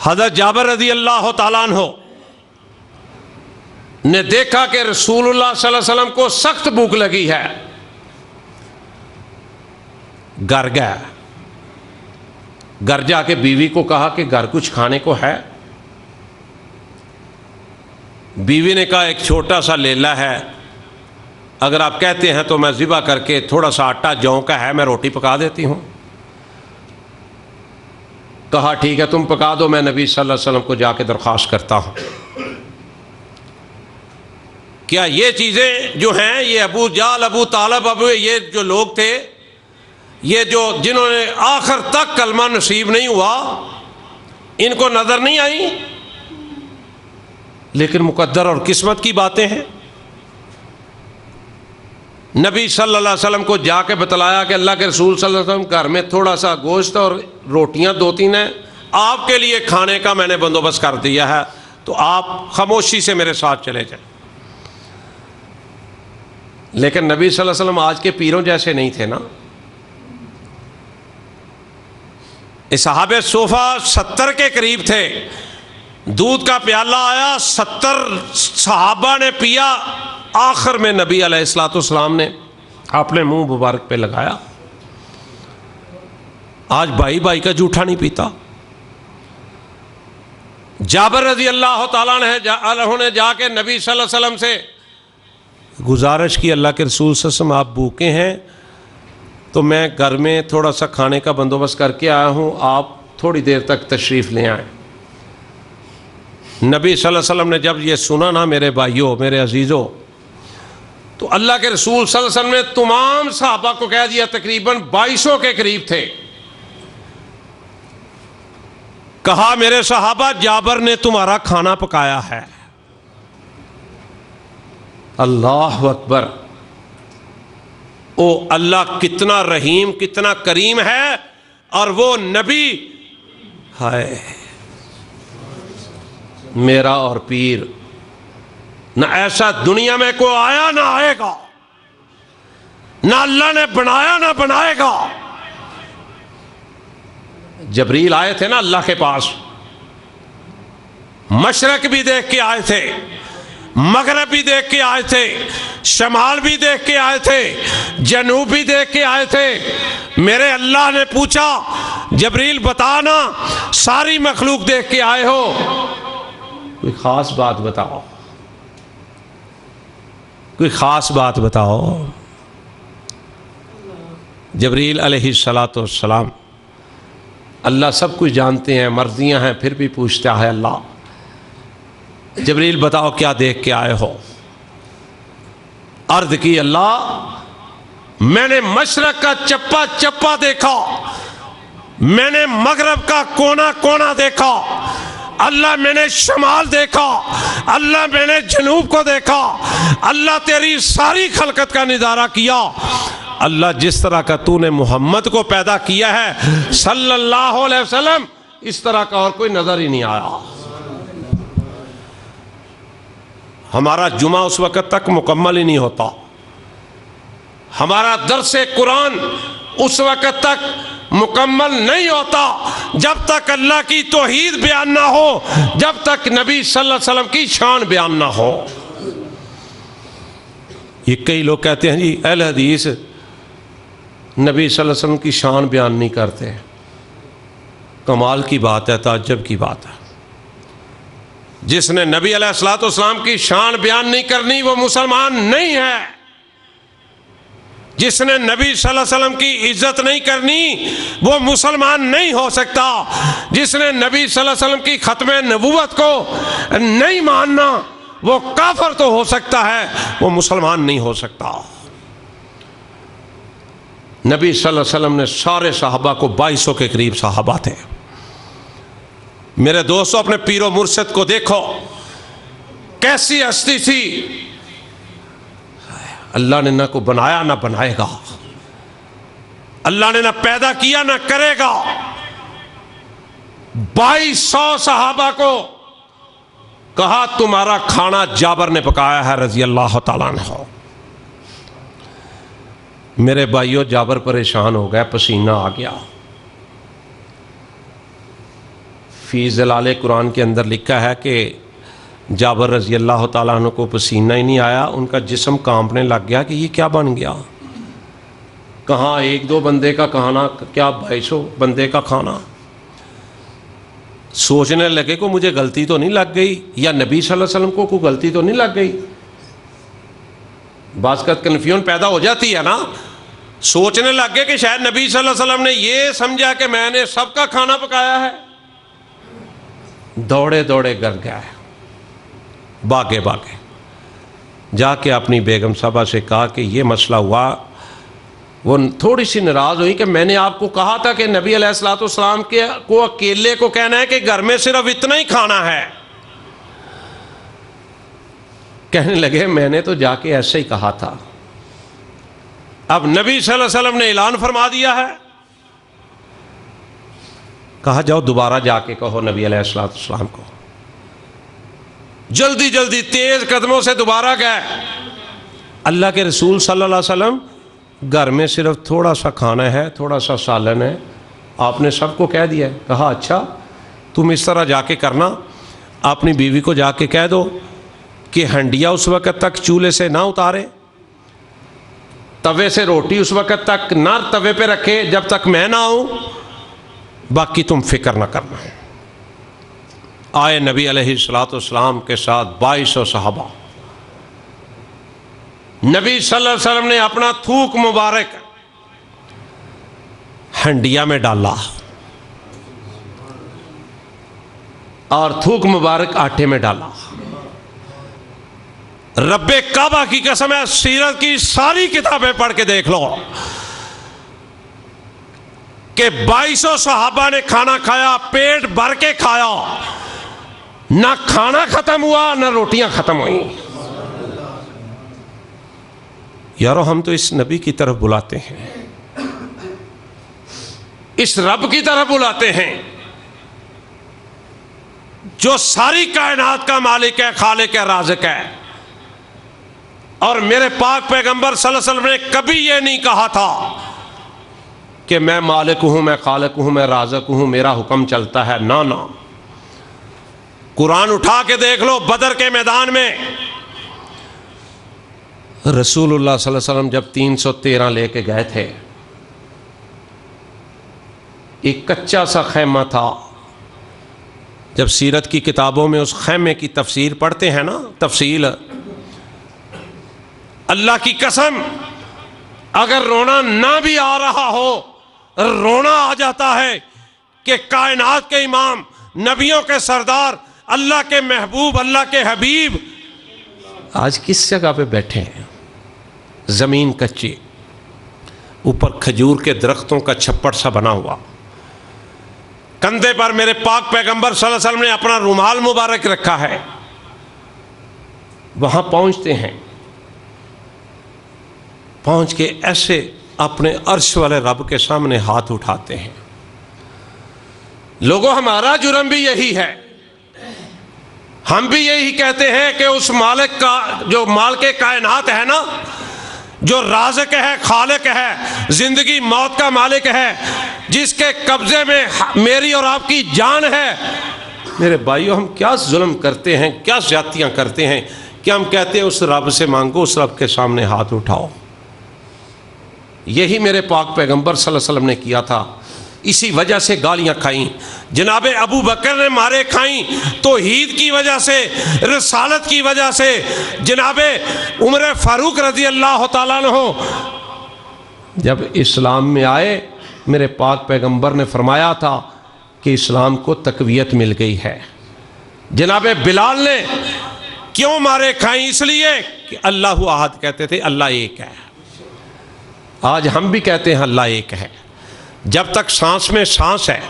حضرت جابر رضی اللہ تعالیٰ عنہ نے دیکھا کہ رسول اللہ صلی اللہ علیہ وسلم کو سخت بھوک لگی ہے. گھر گیا، گھر جا کے بیوی کو کہا کہ گھر کچھ کھانے کو ہے. بیوی نے کہا ایک چھوٹا سا لیلا ہے، اگر آپ کہتے ہیں تو میں ذبح کر کے تھوڑا سا آٹا جوں کا ہے، میں روٹی پکا دیتی ہوں. کہا ٹھیک ہے تم پکا دو، میں نبی صلی اللہ علیہ وسلم کو جا کے درخواست کرتا ہوں. کیا یہ چیزیں جو ہیں، یہ ابو جہل، ابو طالب، یہ جو لوگ تھے، یہ جو جنہوں نے آخر تک کلمہ نصیب نہیں ہوا، ان کو نظر نہیں آئی؟ لیکن مقدر اور قسمت کی باتیں ہیں. نبی صلی اللہ علیہ وسلم کو جا کے بتلایا کہ اللہ کے رسول صلی اللہ علیہ وسلم گھر میں تھوڑا سا گوشت اور روٹیاں 2-3 ہیں، آپ کے لیے کھانے کا میں نے بندوبست کر دیا ہے، تو آپ خاموشی سے میرے ساتھ چلے جائیں. لیکن نبی صلی اللہ علیہ وسلم آج کے پیروں جیسے نہیں تھے نا. اصحاب صوفہ 70 کے قریب تھے. دودھ کا پیالہ آیا، 70 صحابہ نے پیا. آخر میں نبی علیہ الصلوۃ والسلام نے اپنے منہ مبارک پہ لگایا. آج بھائی بھائی کا جھوٹا نہیں پیتا. جابر رضی اللہ تعالیٰ نے جا کے نبی صلی اللہ علیہ وسلم سے گزارش کی، اللہ کے رسول صلی اللہ علیہ وسلم آپ بھوکے ہیں تو میں گھر میں تھوڑا سا کھانے کا بندوبست کر کے آیا ہوں، آپ تھوڑی دیر تک تشریف لے آئیں. نبی صلی اللہ علیہ وسلم نے جب یہ سنا نا میرے بھائیوں، میرے عزیزوں، تو اللہ کے رسول صلی اللہ علیہ وسلم نے تمام صحابہ کو کہہ دیا، تقریباً 2200 کے قریب تھے. کہا میرے صحابہ جابر نے تمہارا کھانا پکایا ہے. اللہ اکبر. او اللہ کتنا رحیم، کتنا کریم ہے. اور وہ نبی، ہائے میرا اور پیر، نہ ایسا دنیا میں کوئی آیا نہ آئے گا، نہ اللہ نے بنایا نہ بنائے گا. جبریل آئے تھے نا اللہ کے پاس، مشرق بھی دیکھ کے آئے تھے، مغرب بھی دیکھ کے آئے تھے، شمال بھی دیکھ کے آئے تھے، جنوب بھی دیکھ کے آئے تھے. میرے اللہ نے پوچھا جبریل بتانا ساری مخلوق دیکھ کے آئے ہو، کوئی خاص بات بتاؤ، کوئی خاص بات بتاؤ. جبریل علیہ الصلاۃ والسلام، اللہ سب کچھ جانتے ہیں، مرضیاں ہیں، پھر بھی پوچھتا ہے اللہ جبریل بتاؤ کیا دیکھ کے آئے ہو؟ عرض کی اللہ میں نے مشرق کا چپا چپا دیکھا، میں نے مغرب کا کونا کونا دیکھا، اللہ میں نے شمال دیکھا، اللہ میں نے جنوب کو دیکھا، اللہ تیری ساری خلقت کا نظارہ کیا۔ اللہ جس طرح کا تو نے محمد کو پیدا کیا ہے صلی اللہ علیہ وسلم، اس طرح کا اور کوئی نظر ہی نہیں آیا۔ ہمارا جمعہ اس وقت تک مکمل ہی نہیں ہوتا، ہمارا درس قرآن اس وقت تک مکمل نہیں ہوتا جب تک اللہ کی توحید بیان نہ ہو، جب تک نبی صلی اللہ علیہ وسلم کی شان بیان نہ ہو۔ یہ کئی لوگ کہتے ہیں جی اہل حدیث نبی صلی اللہ علیہ وسلم کی شان بیان نہیں کرتے۔ کمال کی بات ہے، تعجب کی بات ہے۔ جس نے نبی علیہ الصلوۃ والسلام کی شان بیان نہیں کرنی وہ مسلمان نہیں ہے۔ جس نے نبی صلی اللہ علیہ وسلم کی عزت نہیں کرنی وہ مسلمان نہیں ہو سکتا۔ جس نے نبی صلی اللہ علیہ وسلم کی ختم نبوت کو نہیں ماننا وہ کافر تو ہو سکتا ہے، وہ مسلمان نہیں ہو سکتا۔ نبی صلی اللہ علیہ وسلم نے سارے صحابہ کو 2200 کے قریب صحابہ تھے۔ میرے دوستو اپنے پیر و مرشد کو دیکھو کیسی ہستی تھی، اللہ نے نہ کو بنایا نہ بنائے گا، اللہ نے نہ پیدا کیا نہ کرے گا۔ 2200 صحابہ کو کہا تمہارا کھانا جابر نے پکایا ہے رضی اللہ تعالیٰ عنہ۔ میرے بھائیو جابر پریشان ہو گیا، پسینہ آ گیا۔ فی ظلال قرآن کے اندر لکھا ہے کہ جابر رضی اللہ تعالیٰ عنہ کو پسینہ ہی نہیں آیا، ان کا جسم کانپنے لگ گیا کہ یہ کیا بن گیا، کہاں ایک دو بندے کا کھانا، کیا 2200 بندے کا کھانا۔ سوچنے لگے کہ مجھے غلطی تو نہیں لگ گئی، یا نبی صلی اللہ علیہ وسلم کو کوئی غلطی تو نہیں لگ گئی۔ بعض کا کنفیوژن پیدا ہو جاتی ہے نا، سوچنے لگ گئے کہ شاید نبی صلی اللہ علیہ وسلم نے یہ سمجھا کہ میں نے سب کا کھانا پکایا ہے۔ دوڑے دوڑے گھر گیا ہے، باغے باغے جا کے اپنی بیگم صاحبہ سے کہا کہ یہ مسئلہ ہوا۔ وہ تھوڑی سی ناراض ہوئی کہ میں نے آپ کو کہا تھا کہ نبی علیہ الصلوۃ والسلام کو اکیلے کو کہنا ہے کہ گھر میں صرف اتنا ہی کھانا ہے۔ کہنے لگے میں نے تو جا کے ایسے ہی کہا تھا، اب نبی صلی اللہ علیہ وسلم نے اعلان فرما دیا ہے، کہا جاؤ دوبارہ جا کے کہو نبی علیہ الصلوۃ والسلام کو۔ جلدی جلدی تیز قدموں سے دوبارہ گئے۔ اللہ کے رسول صلی اللہ علیہ وسلم گھر میں صرف تھوڑا سا کھانا ہے، تھوڑا سا سالن ہے، آپ نے سب کو کہہ دیا ہے۔ کہا اچھا تم اس طرح جا کے کرنا، اپنی بیوی کو جا کے کہہ دو کہ ہنڈیا اس وقت تک چولہے سے نہ اتارے، توے سے روٹی اس وقت تک نہ توے پہ رکھے جب تک میں نہ آؤں، باقی تم فکر نہ کرنا۔ آئے نبی علیہ الصلوۃ والسلام کے ساتھ 2200 صحابہ۔ نبی صلی اللہ علیہ وسلم نے اپنا تھوک مبارک ہنڈیا میں ڈالا اور تھوک مبارک آٹے میں ڈالا۔ رب کعبہ کی قسم ہے، سیرت کی ساری کتابیں پڑھ کے دیکھ لو کہ 2200 صحابہ نے کھانا کھایا، پیٹ بھر کے کھایا، نہ کھانا ختم ہوا نہ روٹیاں ختم ہوئیں۔ یارو ہم تو اس نبی کی طرف بلاتے ہیں، اس رب کی طرف بلاتے ہیں جو ساری کائنات کا مالک ہے، خالق ہے، رازق ہے۔ اور میرے پاک پیغمبر صلی اللہ علیہ وسلم نے کبھی یہ نہیں کہا تھا کہ میں مالک ہوں، میں خالق ہوں، میں رازق ہوں، میرا حکم چلتا ہے، نہ نہ۔ قرآن اٹھا کے دیکھ لو، بدر کے میدان میں رسول اللہ صلی اللہ علیہ وسلم جب 313 لے کے گئے تھے، ایک کچا سا خیمہ تھا۔ جب سیرت کی کتابوں میں اس خیمے کی تفسیر پڑھتے ہیں نا، تفصیل، اللہ کی قسم اگر رونا نہ بھی آ رہا ہو، رونا آ جاتا ہے کہ کائنات کے امام، نبیوں کے سردار اللہ کے محبوب, اللہ کے حبیب آج کس جگہ پہ بیٹھے ہیں؟ زمین کچی، اوپر کھجور کے درختوں کا چھپڑ سا بنا ہوا، کندھے پر میرے پاک پیغمبر صلی اللہ علیہ وسلم نے اپنا رومال مبارک رکھا ہے، وہاں پہنچتے ہیں، پہنچ کے ایسے اپنے عرش والے رب کے سامنے ہاتھ اٹھاتے ہیں۔ لوگوں، ہمارا جرم بھی یہی ہے، ہم بھی یہی کہتے ہیں کہ اس مالک کا جو مالک کائنات ہے نا، جو رازق ہے، خالق ہے، زندگی موت کا مالک ہے، جس کے قبضے میں میری اور آپ کی جان ہے، میرے بھائیوں ہم کیا ظلم کرتے ہیں، کیا زیادتیاں کرتے ہیں کہ ہم کہتے ہیں اس رب سے مانگو، اس رب کے سامنے ہاتھ اٹھاؤ۔ یہی میرے پاک پیغمبر صلی اللہ علیہ وسلم نے کیا تھا، اسی وجہ سے گالیاں کھائیں، جناب ابو بکر نے مارے کھائیں توحید کی وجہ سے، رسالت کی وجہ سے، جناب عمر فاروق رضی اللہ تعالیٰ عنہ جب اسلام میں آئے، میرے پاک پیغمبر نے فرمایا تھا کہ اسلام کو تقویت مل گئی ہے۔ جناب بلال نے کیوں مارے کھائیں؟ اس لیے کہ اللہ احد کہتے تھے، اللہ ایک ہے۔ آج ہم بھی کہتے ہیں اللہ ایک ہے، جب تک سانس میں سانس ہے،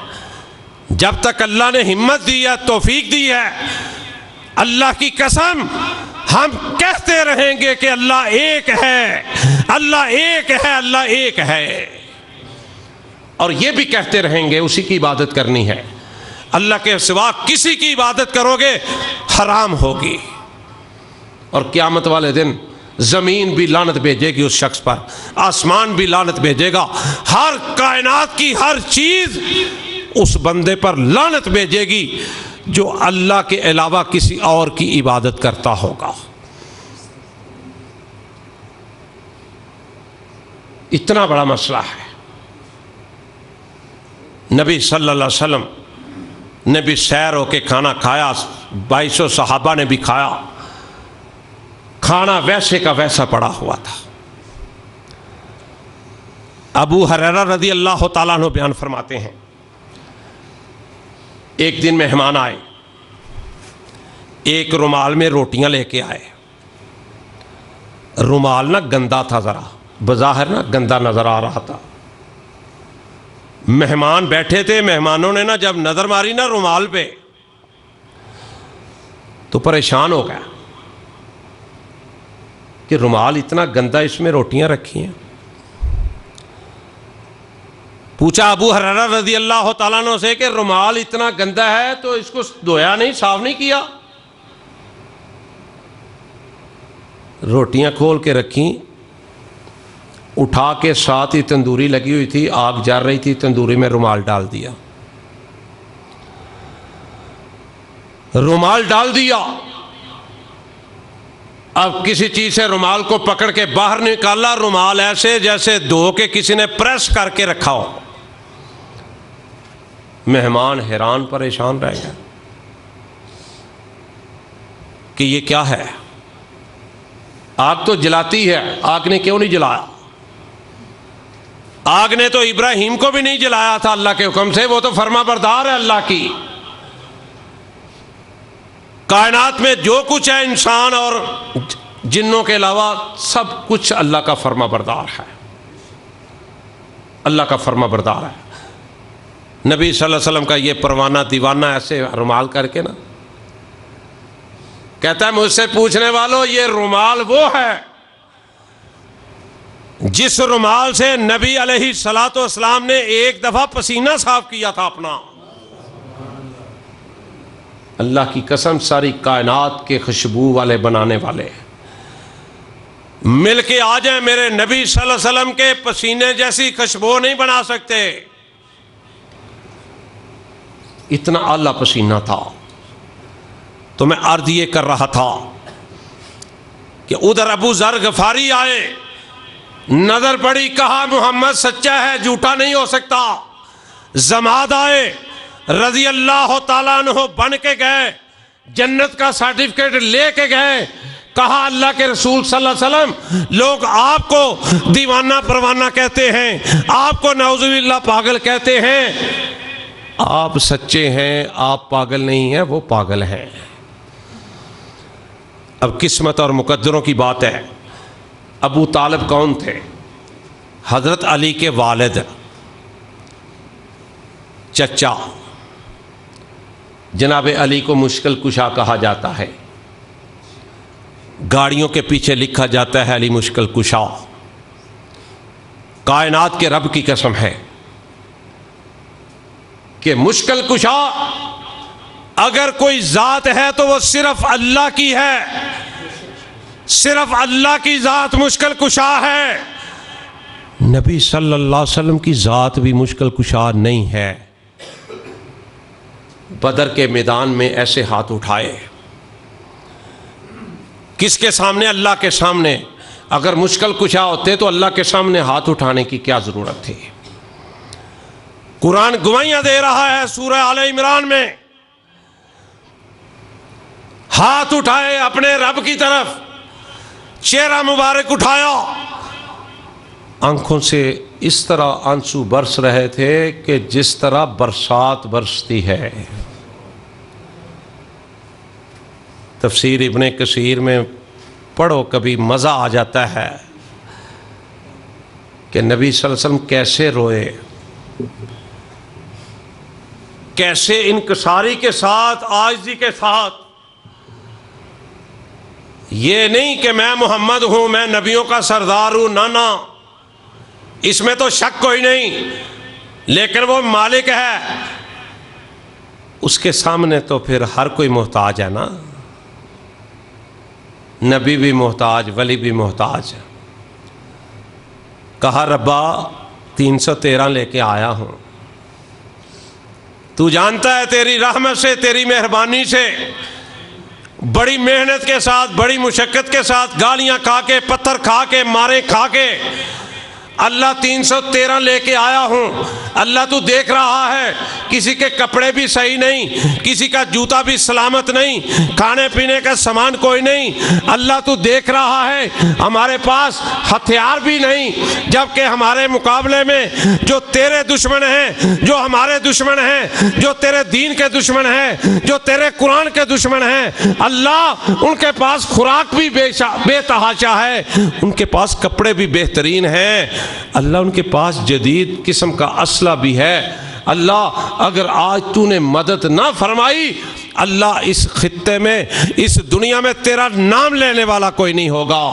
جب تک اللہ نے ہمت دی ہے، توفیق دی ہے، اللہ کی قسم ہم کہتے رہیں گے کہ اللہ ایک ہے، اللہ ایک ہے، اللہ ایک ہے، اور یہ بھی کہتے رہیں گے اسی کی عبادت کرنی ہے، اللہ کے سوا کسی کی عبادت کرو گے حرام ہوگی۔ اور قیامت والے دن زمین بھی لعنت بھیجے گی اس شخص پر، آسمان بھی لعنت بھیجے گا، ہر کائنات کی ہر چیز اس بندے پر لعنت بھیجے گی جو اللہ کے علاوہ کسی اور کی عبادت کرتا ہوگا۔ اتنا بڑا مسئلہ ہے۔ نبی صلی اللہ علیہ وسلم نے بھی سیر ہو کے کھانا کھایا، 2200 صحابہ نے بھی کھایا، کھانا ویسے کا ویسا پڑا ہوا تھا۔ ابو ہریرہ رضی اللہ تعالیٰ عنہ بیان فرماتے ہیں، ایک دن مہمان آئے، ایک رومال میں روٹیاں لے کے آئے، رومال نہ گندا تھا، ذرا بظاہر نہ گندا نظر آ رہا تھا۔ مہمان بیٹھے تھے، مہمانوں نے نا جب نظر ماری نا رومال پہ تو پریشان ہو گیا کہ رومال اتنا گندا، اس میں روٹیاں رکھی ہیں۔ پوچھا ابو ہریرہ رضی اللہ تعالیٰ عنہ سے کہ رومال اتنا گندا ہے تو اس کو دھویا نہیں، صاف نہیں کیا؟ روٹیاں کھول کے رکھیں، اٹھا کے ساتھ ہی تندوری لگی ہوئی تھی، آگ جل رہی تھی، تندوری میں رومال ڈال دیا، رومال ڈال دیا۔ اب کسی چیز سے رومال کو پکڑ کے باہر نکالا، رومال ایسے جیسے دھو کے کسی نے پریس کر کے رکھا ہو۔ مہمان حیران پریشان رہ گیا کہ یہ کیا ہے، آگ تو جلاتی ہے، آگ نے کیوں نہیں جلایا؟ آگ نے تو ابراہیم کو بھی نہیں جلایا تھا اللہ کے حکم سے، وہ تو فرما بردار ہے اللہ کی۔ کائنات میں جو کچھ ہے، انسان اور جنوں کے علاوہ سب کچھ اللہ کا فرما بردار ہے، اللہ کا فرما بردار ہے۔ نبی صلی اللہ علیہ وسلم کا یہ پروانہ دیوانہ ایسے رومال کر کے نا کہتا ہے، مجھ سے پوچھنے والوں یہ رومال وہ ہے جس رومال سے نبی علیہ الصلوۃ والسلام نے ایک دفعہ پسینہ صاف کیا تھا اپنا۔ اللہ کی قسم ساری کائنات کے خوشبو والے بنانے والے مل کے آ جائیں، میرے نبی صلی اللہ علیہ وسلم کے پسینے جیسی خوشبو نہیں بنا سکتے، اتنا اعلیٰ پسینہ تھا۔ تو میں عرض یہ کر رہا تھا کہ ادھر ابو ذر غفاری آئے، نظر پڑی، کہا محمد سچا ہے، جھوٹا نہیں ہو سکتا۔ زماد آئے، رضی اللہ تعالیٰ عنہ بن کے گئے، جنت کا سرٹیفکیٹ لے کے گئے، کہا اللہ کے رسول صلی اللہ علیہ وسلم لوگ آپ کو دیوانہ پروانہ کہتے ہیں، آپ کو نعوذ باللہ پاگل کہتے ہیں، آپ سچے ہیں، آپ پاگل نہیں ہیں، وہ پاگل ہیں۔ اب قسمت اور مقدروں کی بات ہے۔ ابو طالب کون تھے؟ حضرت علی کے والد، چچا۔ جناب علی کو مشکل کشا کہا جاتا ہے، گاڑیوں کے پیچھے لکھا جاتا ہے علی مشکل کشا۔ کائنات کے رب کی قسم ہے کہ مشکل کشا اگر کوئی ذات ہے تو وہ صرف اللہ کی ہے، صرف اللہ کی ذات مشکل کشا ہے۔ نبی صلی اللہ علیہ وسلم کی ذات بھی مشکل کشا نہیں ہے۔ بدر کے میدان میں ایسے ہاتھ اٹھائے، کس کے سامنے؟ اللہ کے سامنے۔ اگر مشکل کشا ہوتے تو اللہ کے سامنے ہاتھ اٹھانے کی کیا ضرورت تھی؟ قرآن گواہیاں دے رہا ہے سورہ آل عمران میں، ہاتھ اٹھائے اپنے رب کی طرف، چہرہ مبارک اٹھایا، آنکھوں سے اس طرح آنسو برس رہے تھے کہ جس طرح برسات برستی ہے۔ تفسیر ابن کثیر میں پڑھو، کبھی مزہ آ جاتا ہے کہ نبی صلی اللہ علیہ وسلم کیسے روئے، کیسے انکساری کے ساتھ، عاجزی کے ساتھ۔ یہ نہیں کہ میں محمد ہوں، میں نبیوں کا سردار ہوں، نہ، اس میں تو شک کوئی نہیں، لیکن وہ مالک ہے، اس کے سامنے تو پھر ہر کوئی محتاج ہے نا، نبی بھی محتاج، ولی بھی محتاج۔ کہا ربا 313 لے کے آیا ہوں، تو جانتا ہے تیری رحمت سے، تیری مہربانی سے، بڑی محنت کے ساتھ، بڑی مشقت کے ساتھ، گالیاں کھا کے، پتھر کھا کے، مارے کھا کے اللہ 313 لے کے آیا ہوں۔ اللہ تو دیکھ رہا ہے، کسی کے کپڑے بھی صحیح نہیں، کسی کا جوتا بھی سلامت نہیں، کھانے پینے کا سامان کوئی نہیں۔ اللہ تو دیکھ رہا ہے، ہمارے پاس ہتھیار بھی نہیں، جبکہ ہمارے مقابلے میں جو تیرے دشمن ہیں، جو ہمارے دشمن ہیں، جو تیرے دین کے دشمن ہیں، جو تیرے قرآن کے دشمن ہیں، اللہ ان کے پاس خوراک بھی بے تحاشا ہے، ان کے پاس کپڑے بھی بہترین ہیں، اللہ ان کے پاس جدید قسم کا اسلحہ بھی ہے۔ اللہ اگر آج تو نے مدد نہ فرمائی، اللہ اس خطے میں، اس دنیا میں تیرا نام لینے والا کوئی نہیں ہوگا۔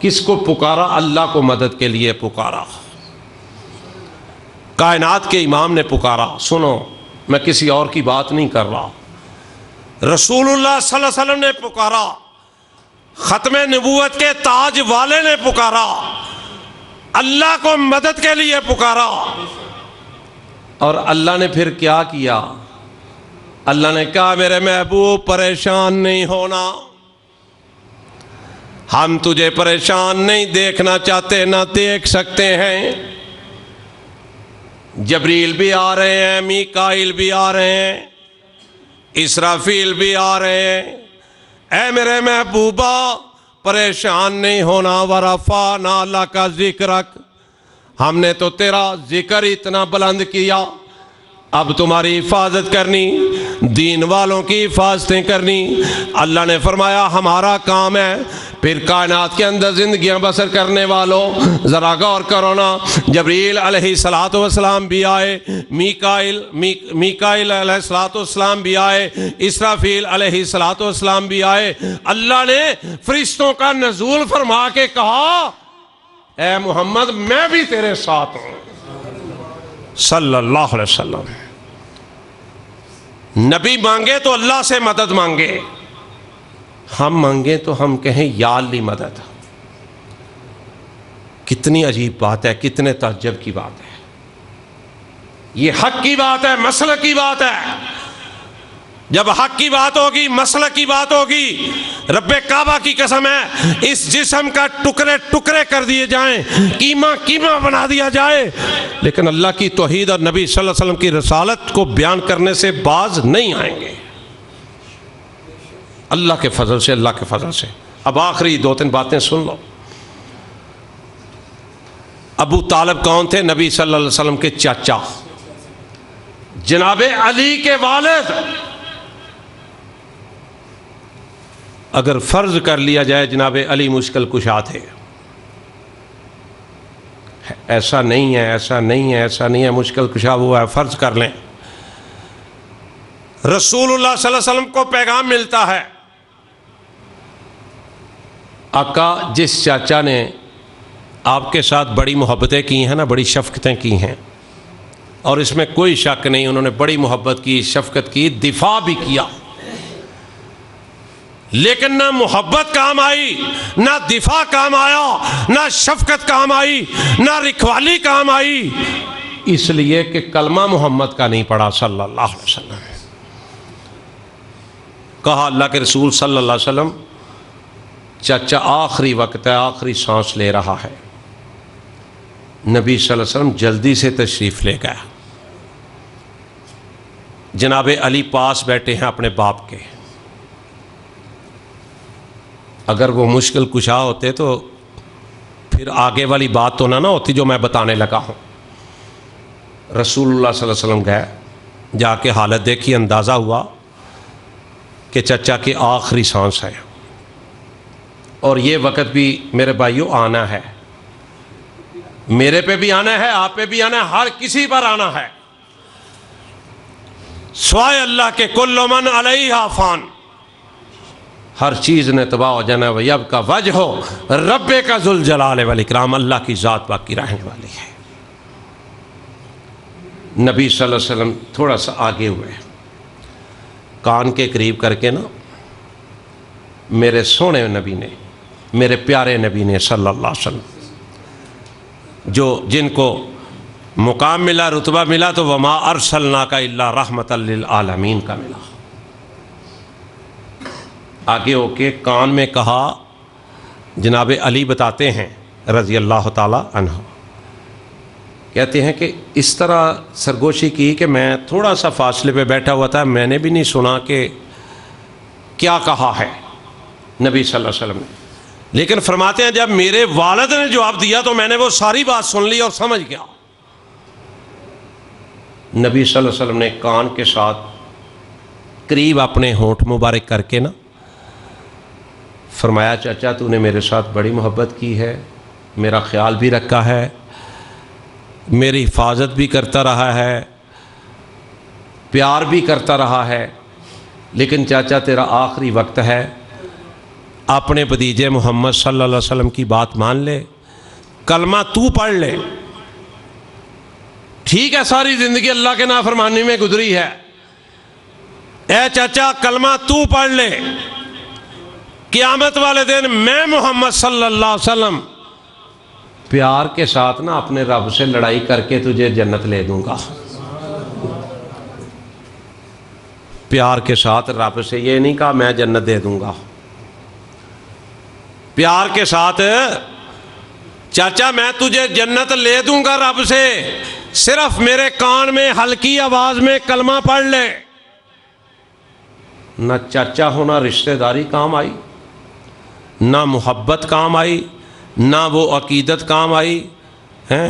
کس کو پکارا؟ اللہ کو مدد کے لیے پکارا، کائنات کے امام نے پکارا۔ سنو، میں کسی اور کی بات نہیں کر رہا، رسول اللہ صلی اللہ علیہ وسلم نے پکارا، ختم نبوت کے تاج والے نے پکارا، اللہ کو مدد کے لیے پکارا۔ اور اللہ نے پھر کیا کیا؟ اللہ نے کہا میرے محبوب پریشان نہیں ہونا، ہم تجھے پریشان نہیں دیکھنا چاہتے، نہ دیکھ سکتے ہیں۔ جبریل بھی آ رہے ہیں، میکائیل بھی آ رہے ہیں، اسرافیل بھی آ رہے ہیں۔ اے میرے محبوبہ پریشان نہیں ہونا، ورفعنا لک ذکرک، ہم نے تو تیرا ذکر اتنا بلند کیا، اب تمہاری حفاظت کرنی، دین والوں کی حفاظتیں کرنی۔ اللہ نے فرمایا ہمارا کام ہے۔ پھر کائنات کے اندر زندگیاں بسر کرنے والوں ذرا غور کرو نا، جبریل علیہ السلام بھی آئے، میکائیل علیہ السلام بھی آئے، اسرافیل علیہ السلام بھی آئے۔ اللہ نے فرشتوں کا نزول فرما کے کہا اے محمد میں بھی تیرے ساتھ ہوں، صلی اللہ علیہ وسلم۔ نبی مانگے تو اللہ سے مدد مانگے، ہم مانگیں تو ہم کہیں یا اللہ مدد۔ کتنی عجیب بات ہے، کتنے تعجب کی بات ہے، یہ حق کی بات ہے، مسلک کی بات ہے۔ جب حق کی بات ہوگی، مسلک کی بات ہوگی، رب کعبہ کی قسم ہے اس جسم کا ٹکڑے ٹکڑے کر دیے جائیں، کیما کیما بنا دیا جائے، لیکن اللہ کی توحید اور نبی صلی اللہ علیہ وسلم کی رسالت کو بیان کرنے سے باز نہیں آئیں گے، اللہ کے فضل سے، اللہ کے فضل سے۔ اب آخری 2-3 باتیں سن لو۔ ابو طالب کون تھے؟ نبی صلی اللہ علیہ وسلم کے چاچا، جناب علی کے والد، اگر فرض کر لیا جائے جناب علی مشکل کشا تھے، ایسا نہیں ہے، ایسا نہیں ہے، ایسا نہیں ہے، مشکل کشا ہوا ہے، فرض کر لیں رسول اللہ صلی اللہ علیہ وسلم کو پیغام ملتا ہے، آقا جس چاچا نے آپ کے ساتھ بڑی محبتیں کی ہیں نا، بڑی شفقتیں کی ہیں، اور اس میں کوئی شک نہیں، انہوں نے بڑی محبت کی، شفقت کی، دفاع بھی کیا، لیکن نہ محبت کام آئی، نہ دفاع کام آیا، نہ شفقت کام آئی، نہ رکھوالی کام آئی، اس لیے کہ کلمہ محمد کا نہیں پڑھا صلی اللہ علیہ وسلم۔ کہا اللہ کے رسول صلی اللہ علیہ وسلم چاچا آخری وقت ہے، آخری سانس لے رہا ہے۔ نبی صلی اللہ علیہ وسلم جلدی سے تشریف لے گیا، جناب علی پاس بیٹھے ہیں اپنے باپ کے، اگر وہ مشکل کشا ہوتے تو پھر آگے والی بات تو نہ ہوتی جو میں بتانے لگا ہوں۔ رسول اللہ صلی اللہ علیہ وسلم گئے، جا کے حالت دیکھی، اندازہ ہوا کہ چچا کی آخری سانس ہے، اور یہ وقت بھی میرے بھائیوں آنا ہے، میرے پہ بھی آنا ہے، آپ پہ بھی آنا ہے، ہر کسی پر آنا ہے، سوائے اللہ کے کل من علیہا فان، ہر چیز نے تباہ ہو جانا ہے، وَيَبْقَى وَجْهُ رَبِّكَ ذُو الْجَلَالِ وَالْإِكْرَامِ، اللہ کی ذات باقی رہنے والی ہے۔ نبی صلی اللہ علیہ وسلم تھوڑا سا آگے ہوئے، کان کے قریب کر کے نا، میرے سونے نبی نے، میرے پیارے نبی نے صلی اللہ علیہ وسلم، جن کو مقام ملا، رتبہ ملا، تو وَمَا أَرْسَلْنَاكَ إِلَّا رَحْمَةً لِلْعَالَمِينَ کا ملا، آگے ہو کے کان میں کہا۔ جناب علی بتاتے ہیں رضی اللہ تعالی عنہ، کہتے ہیں کہ اس طرح سرگوشی کی کہ میں تھوڑا سا فاصلے پہ بیٹھا ہوا تھا، میں نے بھی نہیں سنا کہ کیا کہا ہے نبی صلی اللہ علیہ وسلم نے، لیکن فرماتے ہیں جب میرے والد نے جواب دیا تو میں نے وہ ساری بات سن لی اور سمجھ گیا۔ نبی صلی اللہ علیہ وسلم نے کان کے ساتھ قریب اپنے ہونٹ مبارک کر کے نا فرمایا، چاچا تو نے میرے ساتھ بڑی محبت کی ہے، میرا خیال بھی رکھا ہے، میری حفاظت بھی کرتا رہا ہے، پیار بھی کرتا رہا ہے، لیکن چاچا تیرا آخری وقت ہے، اپنے بھتیجے محمد صلی اللہ علیہ وسلم کی بات مان لے، کلمہ تو پڑھ لے، ٹھیک ہے ساری زندگی اللہ کے نافرمانی میں گزری ہے، اے چاچا کلمہ تو پڑھ لے، قیامت والے دن میں محمد صلی اللہ علیہ وسلم پیار کے ساتھ نا اپنے رب سے لڑائی کر کے تجھے جنت لے دوں گا۔ پیار کے ساتھ رب سے یہ نہیں کہا میں جنت دے دوں گا، پیار کے ساتھ چاچا میں تجھے جنت لے دوں گا رب سے، صرف میرے کان میں ہلکی آواز میں کلمہ پڑھ لے۔ نہ چاچا ہونا رشتہ داری کام آئی، نہ محبت کام آئی، نہ وہ عقیدت کام آئی ہیں۔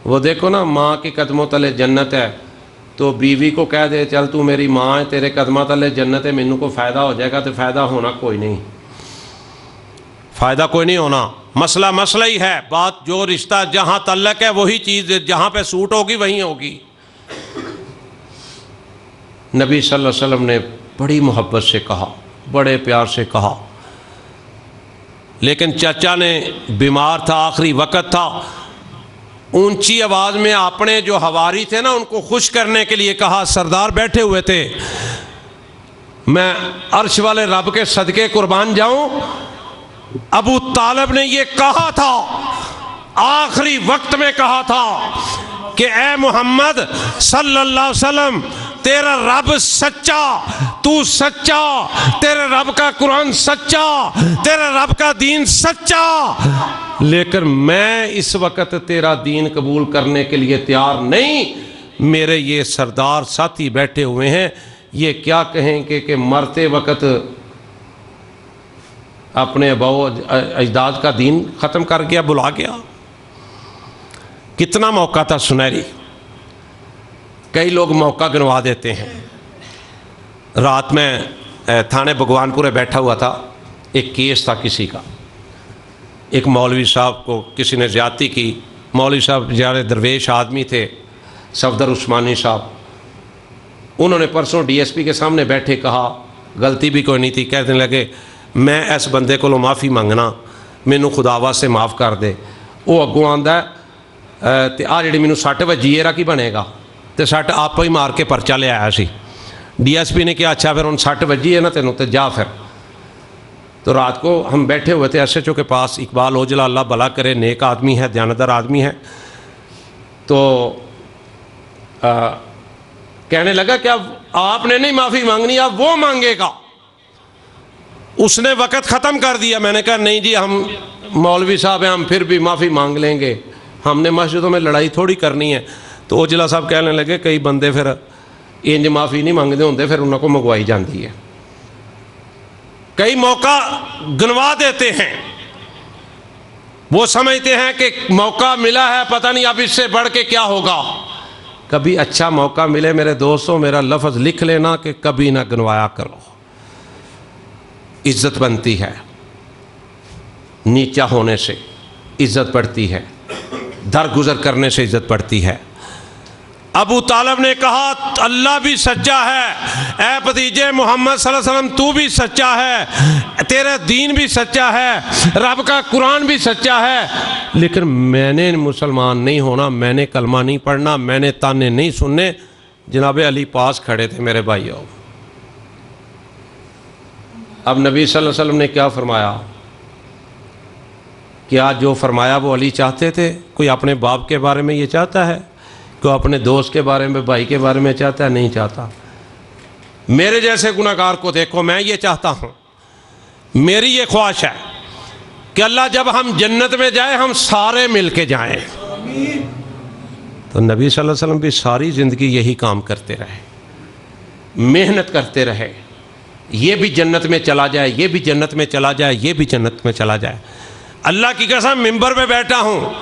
وہ دیکھو نا، ماں کے قدموں تلے جنت ہے تو بیوی کو کہہ دے چل تو میری ماں ہے، تیرے قدموں تلے جنت ہے، مینوں کو فائدہ ہو جائے گا، تو فائدہ ہونا کوئی نہیں، فائدہ کوئی نہیں ہونا، مسئلہ ہی ہے، بات جو رشتہ جہاں تعلق ہے وہی چیز جہاں پہ سوٹ ہوگی وہیں ہوگی۔ نبی صلی اللہ علیہ وسلم نے بڑی محبت سے کہا، بڑے پیار سے کہا، لیکن چچا نے بیمار تھا، آخری وقت تھا، اونچی آواز میں اپنے جو حواری تھے نا ان کو خوش کرنے کے لیے کہا، سردار بیٹھے ہوئے تھے، میں عرش والے رب کے صدقے قربان جاؤں۔ ابو طالب نے یہ کہا تھا، آخری وقت میں کہا تھا کہ اے محمد صلی اللہ علیہ وسلم، تیرا رب سچا، تو سچا، تیرے رب کا قرآن سچا، تیرے رب کا دین سچا، لیکن میں اس وقت تیرا دین قبول کرنے کے لیے تیار نہیں۔ میرے یہ سردار ساتھی بیٹھے ہوئے ہیں، یہ کیا کہیں کہ مرتے وقت اپنے اباؤ اجداد کا دین ختم کر گیا، بلا گیا۔ کتنا موقع تھا سنہری، کئی لوگ موقع گنوا دیتے ہیں. رات میں تھانے بھگوان پورے بیٹھا ہوا تھا، ایک کیس تھا کسی کا، ایک مولوی صاحب کو کسی نے زیادتی کی. مولوی صاحب زیادہ درویش آدمی تھے، صفدر عثمانی صاحب. انہوں نے پرسوں ڈی ایس پی کے سامنے بیٹھے کہا، غلطی بھی کوئی نہیں تھی، کہنے لگے میں اس بندے کو معافی منگنا، مینوں خدا واسطے معاف کر دے. وہ اگوں آندا ہے تے آ جڑی مینوں سٹ وجی ہے کی بنے گا، تے سٹ آپ ہی مار کے پرچہ لے آیا سی. ڈی ایس پی نے کہا اچھا پھر ان سٹ وجی ہے نا تینوں تے جا پھر. تو رات کو ہم بیٹھے ہوئے تھے ایس ایچ او کے پاس، اقبال اوجلا اللہ بھلا کرے، نیک آدمی ہے، دیانتدار آدمی ہے. تو کہنے لگا کہ اب آپ نے نہیں معافی مانگنی، اب وہ مانگے گا. اس نے وقت ختم کر دیا. میں نے کہا نہیں جی، ہم مولوی صاحب ہیں، ہم پھر بھی معافی مانگ لیں گے، ہم نے مسجدوں میں لڑائی تھوڑی کرنی ہے. تو اوجلا صاحب کہنے لگے کئی بندے پھر انج معافی نہیں مانگتے ہوندے، پھر انہوں کو منگوائی جاتی ہے. کئی موقع گنوا دیتے ہیں، وہ سمجھتے ہیں کہ موقع ملا ہے، پتہ نہیں اب اس سے بڑھ کے کیا ہوگا. کبھی اچھا موقع ملے میرے دوستوں، میرا لفظ لکھ لینا کہ کبھی نہ گنوایا کرو. عزت بنتی ہے، نیچا ہونے سے عزت بڑھتی ہے، درگزر کرنے سے عزت بڑھتی ہے. ابو طالب نے کہا اللہ بھی سچا ہے، اے بھتیجے محمد صلی اللہ علیہ وسلم تو بھی سچا ہے، تیرا دین بھی سچا ہے، رب کا قرآن بھی سچا ہے، لیکن میں نے مسلمان نہیں ہونا، میں نے کلمہ نہیں پڑھنا، میں نے تانے نہیں سننے. جناب علی پاس کھڑے تھے میرے بھائیوں. اب نبی صلی اللہ علیہ وسلم نے کیا فرمایا؟ کیا جو فرمایا وہ علی چاہتے تھے؟ کوئی اپنے باپ کے بارے میں یہ چاہتا ہے؟ کوئی اپنے دوست کے بارے میں، بھائی کے بارے میں چاہتا ہے؟ نہیں چاہتا. میرے جیسے گناہگار کو دیکھو، میں یہ چاہتا ہوں، میری یہ خواہش ہے کہ اللہ جب ہم جنت میں جائیں ہم سارے مل کے جائیں. تو نبی صلی اللہ علیہ وسلم بھی ساری زندگی یہی کام کرتے رہے، محنت کرتے رہے، یہ بھی جنت میں چلا جائے، یہ بھی جنت میں چلا جائے، یہ بھی جنت میں چلا جائے. اللہ کی قسم ممبر پہ بیٹھا ہوں،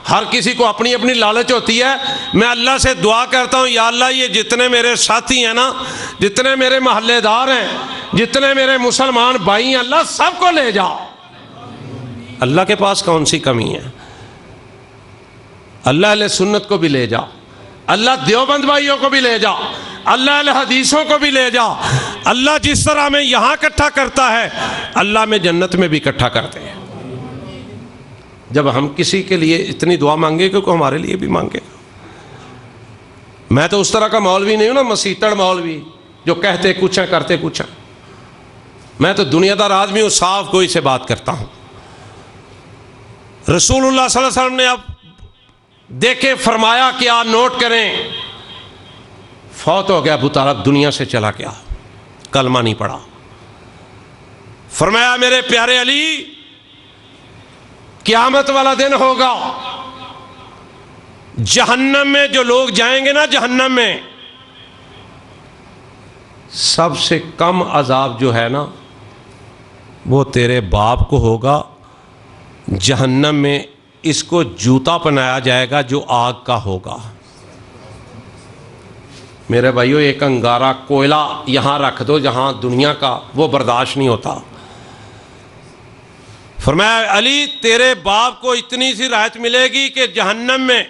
ہر کسی کو اپنی اپنی لالچ ہوتی ہے. میں اللہ سے دعا کرتا ہوں یا اللہ یہ جتنے میرے ساتھی ہیں نا، جتنے میرے محلے دار ہیں، جتنے میرے مسلمان بھائی ہیں، اللہ سب کو لے جا. اللہ کے پاس کون سی کمی ہے؟ اللہ اہل سنت کو بھی لے جا، اللہ دیوبند بھائیوں کو بھی لے جا، اللہ اہل حدیثوں کو بھی لے جا. اللہ جس طرح میں یہاں اکٹھا کرتا ہے اللہ میں جنت میں بھی اکٹھا کرتے ہیں. جب ہم کسی کے لیے اتنی دعا مانگے کہ کوئی ہمارے لیے بھی مانگے. میں تو اس طرح کا مولوی نہیں ہوں نا، مسیتڑ مولوی جو کہتے کچھ ہیں کرتے کچھ ہیں. میں تو دنیا دار آدمی ہوں، صاف کوئی سے بات کرتا ہوں. رسول اللہ صلی اللہ علیہ وسلم نے اب دیکھیں فرمایا کیا، نوٹ کریں. فوت ہو گیا ابو طالب، دنیا سے چلا گیا، کلمہ نہیں پڑھا. فرمایا میرے پیارے علی قیامت والا دن ہوگا، جہنم میں جو لوگ جائیں گے نا، جہنم میں سب سے کم عذاب جو ہے نا وہ تیرے باپ کو ہوگا. جہنم میں اس کو جوتا پہنایا جائے گا جو آگ کا ہوگا. میرے بھائیو ایک انگارہ کوئلہ یہاں رکھ دو جہاں دنیا کا، وہ برداشت نہیں ہوتا. فرمایا علی تیرے باپ کو اتنی سی راحت ملے گی کہ جہنم میں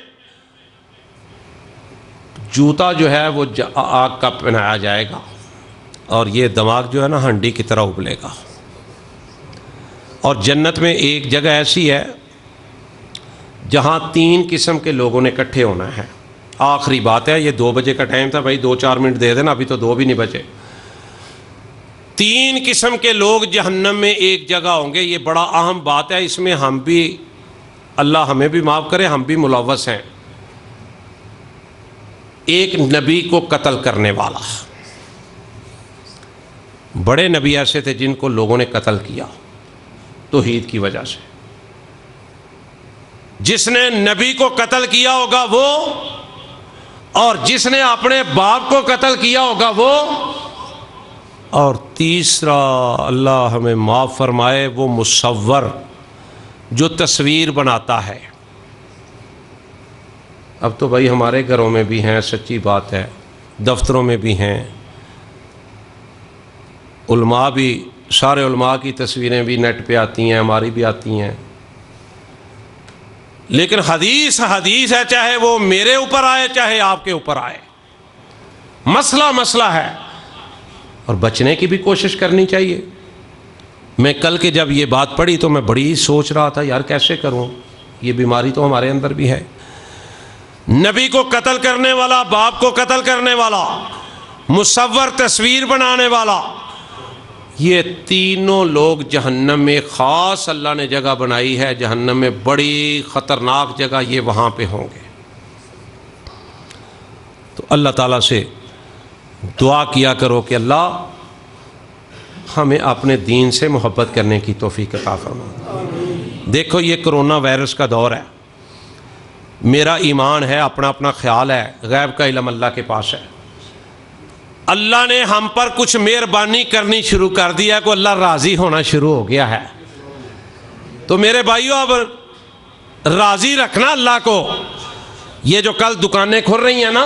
جوتا جو ہے وہ آگ کا پہنایا جائے گا، اور یہ دماغ جو ہے نا ہنڈی کی طرح ابلے گا. اور جنت میں ایک جگہ ایسی ہے جہاں 3 قسم کے لوگوں نے اکٹھے ہونا ہے. آخری بات ہے، یہ 2 بجے کا ٹائم تھا بھائی، 2-4 منٹ دے دینا، ابھی تو 2 بھی نہیں بجے. 3 قسم کے لوگ جہنم میں ایک جگہ ہوں گے. یہ بڑا اہم بات ہے، اس میں ہم بھی، اللہ ہمیں بھی معاف کرے، ہم بھی ملوث ہیں. ایک نبی کو قتل کرنے والا، بڑے نبی ایسے تھے جن کو لوگوں نے قتل کیا توحید کی وجہ سے. جس نے نبی کو قتل کیا ہوگا وہ، اور جس نے اپنے باپ کو قتل کیا ہوگا وہ، اور تیسرا اللہ ہمیں معاف فرمائے وہ مصور جو تصویر بناتا ہے. اب تو بھائی ہمارے گھروں میں بھی ہیں، سچی بات ہے، دفتروں میں بھی ہیں، علماء بھی، سارے علماء کی تصویریں بھی نیٹ پہ آتی ہیں، ہماری بھی آتی ہیں، لیکن حدیث حدیث ہے، چاہے وہ میرے اوپر آئے چاہے آپ کے اوپر آئے، مسئلہ مسئلہ ہے، اور بچنے کی بھی کوشش کرنی چاہیے۔ میں کل کے جب یہ بات پڑھی تو میں بڑی سوچ رہا تھا یار کیسے کروں، یہ بیماری تو ہمارے اندر بھی ہے۔ نبی کو قتل کرنے والا، باپ کو قتل کرنے والا، مصور تصویر بنانے والا، یہ تینوں لوگ جہنم میں، خاص اللہ نے جگہ بنائی ہے جہنم میں، بڑی خطرناک جگہ، یہ وہاں پہ ہوں گے۔ تو اللہ تعالیٰ سے دعا کیا کرو کہ اللہ ہمیں اپنے دین سے محبت کرنے کی توفیق عطا فرما۔ دیکھو یہ کرونا وائرس کا دور ہے، میرا ایمان ہے، اپنا اپنا خیال ہے، غیب کا علم اللہ کے پاس ہے۔ اللہ نے ہم پر کچھ مہربانی کرنی شروع کر دیا کہ اللہ راضی ہونا شروع ہو گیا ہے۔ تو میرے بھائیو اب راضی رکھنا اللہ کو۔ یہ جو کل دکانیں کھل رہی ہیں نا،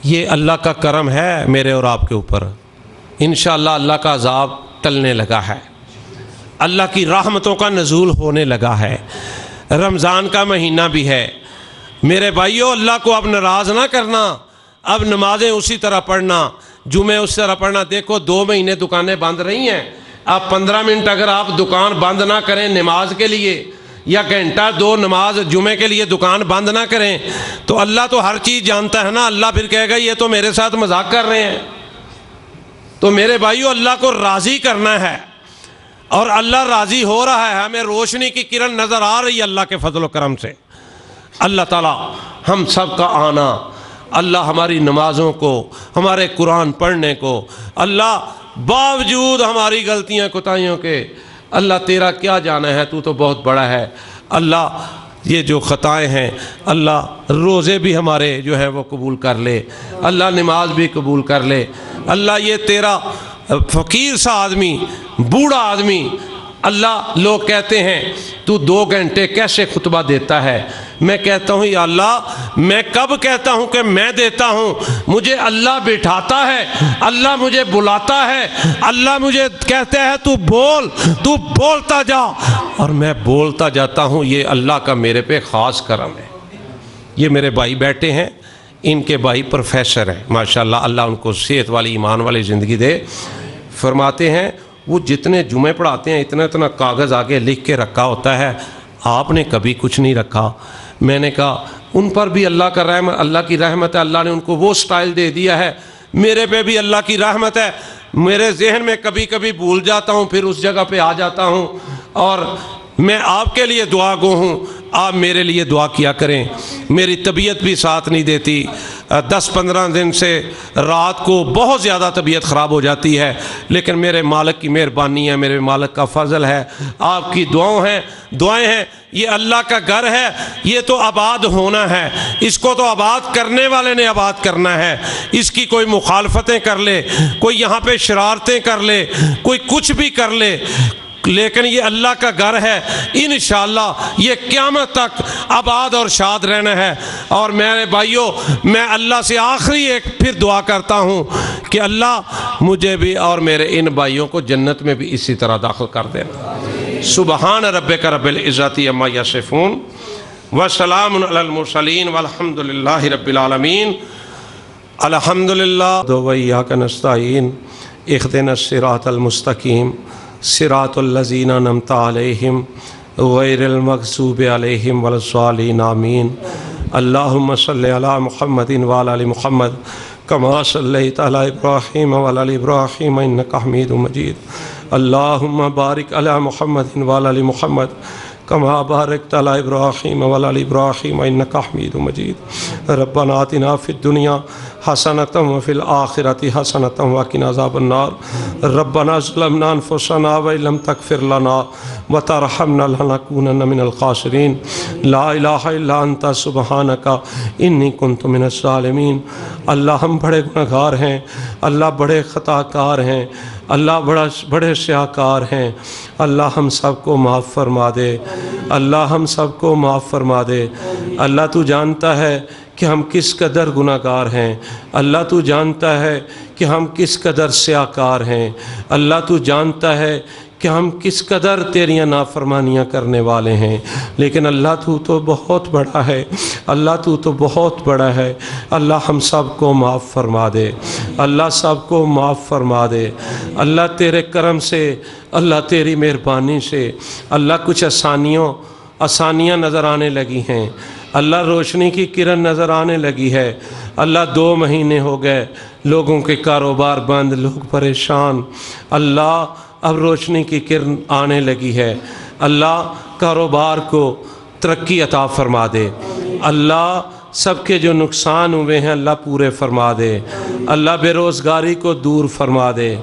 یہ اللہ کا کرم ہے میرے اور آپ کے اوپر۔ انشاءاللہ اللہ کا عذاب ٹلنے لگا ہے، اللہ کی رحمتوں کا نزول ہونے لگا ہے، رمضان کا مہینہ بھی ہے۔ میرے بھائیو اللہ کو اب ناراض نہ کرنا، اب نمازیں اسی طرح پڑھنا، جمعے اس طرح پڑھنا۔ دیکھو 2 مہینے دکانیں بند رہی ہیں، اب 15 منٹ اگر آپ دکان بند نہ کریں نماز کے لیے، یا گھنٹہ 2 نماز جمعے کے لیے دکان بند نہ کریں، تو اللہ تو ہر چیز جانتا ہے نا، اللہ پھر کہے گا یہ تو میرے ساتھ مذاق کر رہے ہیں۔ تو میرے بھائیو اللہ کو راضی کرنا ہے، اور اللہ راضی ہو رہا ہے، ہمیں روشنی کی کرن نظر آ رہی ہے اللہ کے فضل و کرم سے۔ اللہ تعالیٰ ہم سب کا آنا، اللہ ہماری نمازوں کو، ہمارے قرآن پڑھنے کو، اللہ باوجود ہماری غلطیاں کوتاہیوں کے، اللہ تیرا کیا جانا ہے، تو بہت بڑا ہے۔ اللہ یہ جو خطائیں ہیں اللہ روزے بھی ہمارے جو ہیں وہ قبول کر لے، اللہ نماز بھی قبول کر لے۔ اللہ یہ تیرا فقیر سا آدمی، بوڑھا آدمی، اللہ لوگ کہتے ہیں تو 2 گھنٹے کیسے خطبہ دیتا ہے؟ میں کہتا ہوں یا اللہ میں کب کہتا ہوں کہ میں دیتا ہوں؟ مجھے اللہ بٹھاتا ہے، اللہ مجھے بلاتا ہے، اللہ مجھے کہتے ہیں تو بول، تو بولتا جا، اور میں بولتا جاتا ہوں۔ یہ اللہ کا میرے پہ خاص کرم ہے۔ یہ میرے بھائی بیٹھے ہیں، ان کے بھائی پروفیسر ہیں ماشاءاللہ، اللہ ان کو صحت والی ایمان والی زندگی دے۔ فرماتے ہیں وہ جتنے جمعے پڑھاتے ہیں اتنا اتنا کاغذ آگے لکھ کے رکھا ہوتا ہے، آپ نے کبھی کچھ نہیں رکھا۔ میں نے کہا ان پر بھی اللہ کا رحمت، اللہ کی رحمت ہے، اللہ نے ان کو وہ سٹائل دے دیا ہے، میرے پہ بھی اللہ کی رحمت ہے۔ میرے ذہن میں کبھی کبھی بھول جاتا ہوں، پھر اس جگہ پہ آ جاتا ہوں، اور میں آپ کے لیے دعا گو ہوں، آپ میرے لیے دعا کیا کریں۔ میری طبیعت بھی ساتھ نہیں دیتی، 10-15 دن سے رات کو بہت زیادہ طبیعت خراب ہو جاتی ہے، لیکن میرے مالک کی مہربانی ہے، میرے مالک کا فضل ہے، آپ کی دعائیں ہیں۔ یہ اللہ کا گھر ہے، یہ تو آباد ہونا ہے، اس کو تو آباد کرنے والے نے آباد کرنا ہے۔ اس کی کوئی مخالفتیں کر لے، کوئی یہاں پہ شرارتیں کر لے، کوئی کچھ بھی کر لے، لیکن یہ اللہ کا گھر ہے، انشاءاللہ یہ قیامت تک آباد اور شاد رہنا ہے۔ اور میرے بھائیوں میں اللہ سے آخری ایک پھر دعا کرتا ہوں کہ اللہ مجھے بھی اور میرے ان بھائیوں کو جنت میں بھی اسی طرح داخل کر دینا۔ سبحان ربک رب العزت عما یصفون وسلام علی المرسلین والحمد للہ رب العالمین۔ الحمد للہ وإیاک نستعین اہدنا الصراط المستقیم صراط الذین انعمت علیہم غیر المغضوب علیہم ولا الضالین آمین۔ اللہم صلی علی محمد وعلی آل محمد کما صلیت علی ابراہیم وعلی آل ابراہیم انک حمید مجید۔ اللہم بارک علی محمد وعلی آل محمد کما بارکت علی ابراہیم وعلی آل ابراہیم انک حمید مجید۔ ربنا آتنا فی الدنیا حسنۃ وفی الآخرۃ حسنۃ وقنا عذاب النار ربنا ظلمنا انفسنا وإن لم تغفر لنا وترحمنا لنكونن من الخاسرین لا الہ الا انت سبحانک انی کنت من الظالمین۔ اللہ ہم بڑے گنہگار ہیں، اللہ بڑے خطا کار ہیں، اللہ بڑے سیاہکار ہیں، اللہ ہم سب کو معاف فرما دے، اللہ ہم سب کو معاف فرما دے۔ اللہ تو جانتا ہے کہ ہم کس قدر گنہگار ہیں، اللہ تو جانتا ہے کہ ہم کس قدر سیاہکار ہیں، اللہ تو جانتا ہے کہ ہم کس قدر تیریاں نافرمانیاں کرنے والے ہیں، لیکن اللہ تو بہت بڑا ہے، اللہ تو بہت بڑا ہے۔ اللہ ہم سب کو معاف فرما دے، اللہ سب کو معاف فرما دے۔ اللہ تیرے کرم سے، اللہ تیری مہربانی سے اللہ کچھ آسانیاں نظر آنے لگی ہیں، اللہ روشنی کی کرن نظر آنے لگی ہے۔ اللہ 2 مہینے ہو گئے، لوگوں کے کاروبار بند، لوگ پریشان، اللہ اب روشنی کی کرن آنے لگی ہے۔ اللہ کاروبار کو ترقی عطا فرما دے، اللہ سب کے جو نقصان ہوئے ہیں اللہ پورے فرما دے، اللہ بے روزگاری کو دور فرما دے،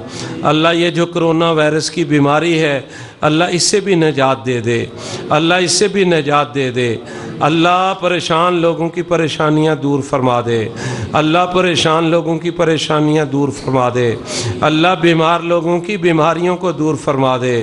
اللہ یہ جو کرونا وائرس کی بیماری ہے اللہ اس سے بھی نجات دے دے، اللہ اس سے بھی نجات دے دے، اللہ پریشان لوگوں کی پریشانیاں دور فرما دے، اللہ پریشان لوگوں کی پریشانیاں دور فرما دے، اللہ بیمار لوگوں کی بیماریوں کو دور فرما دے،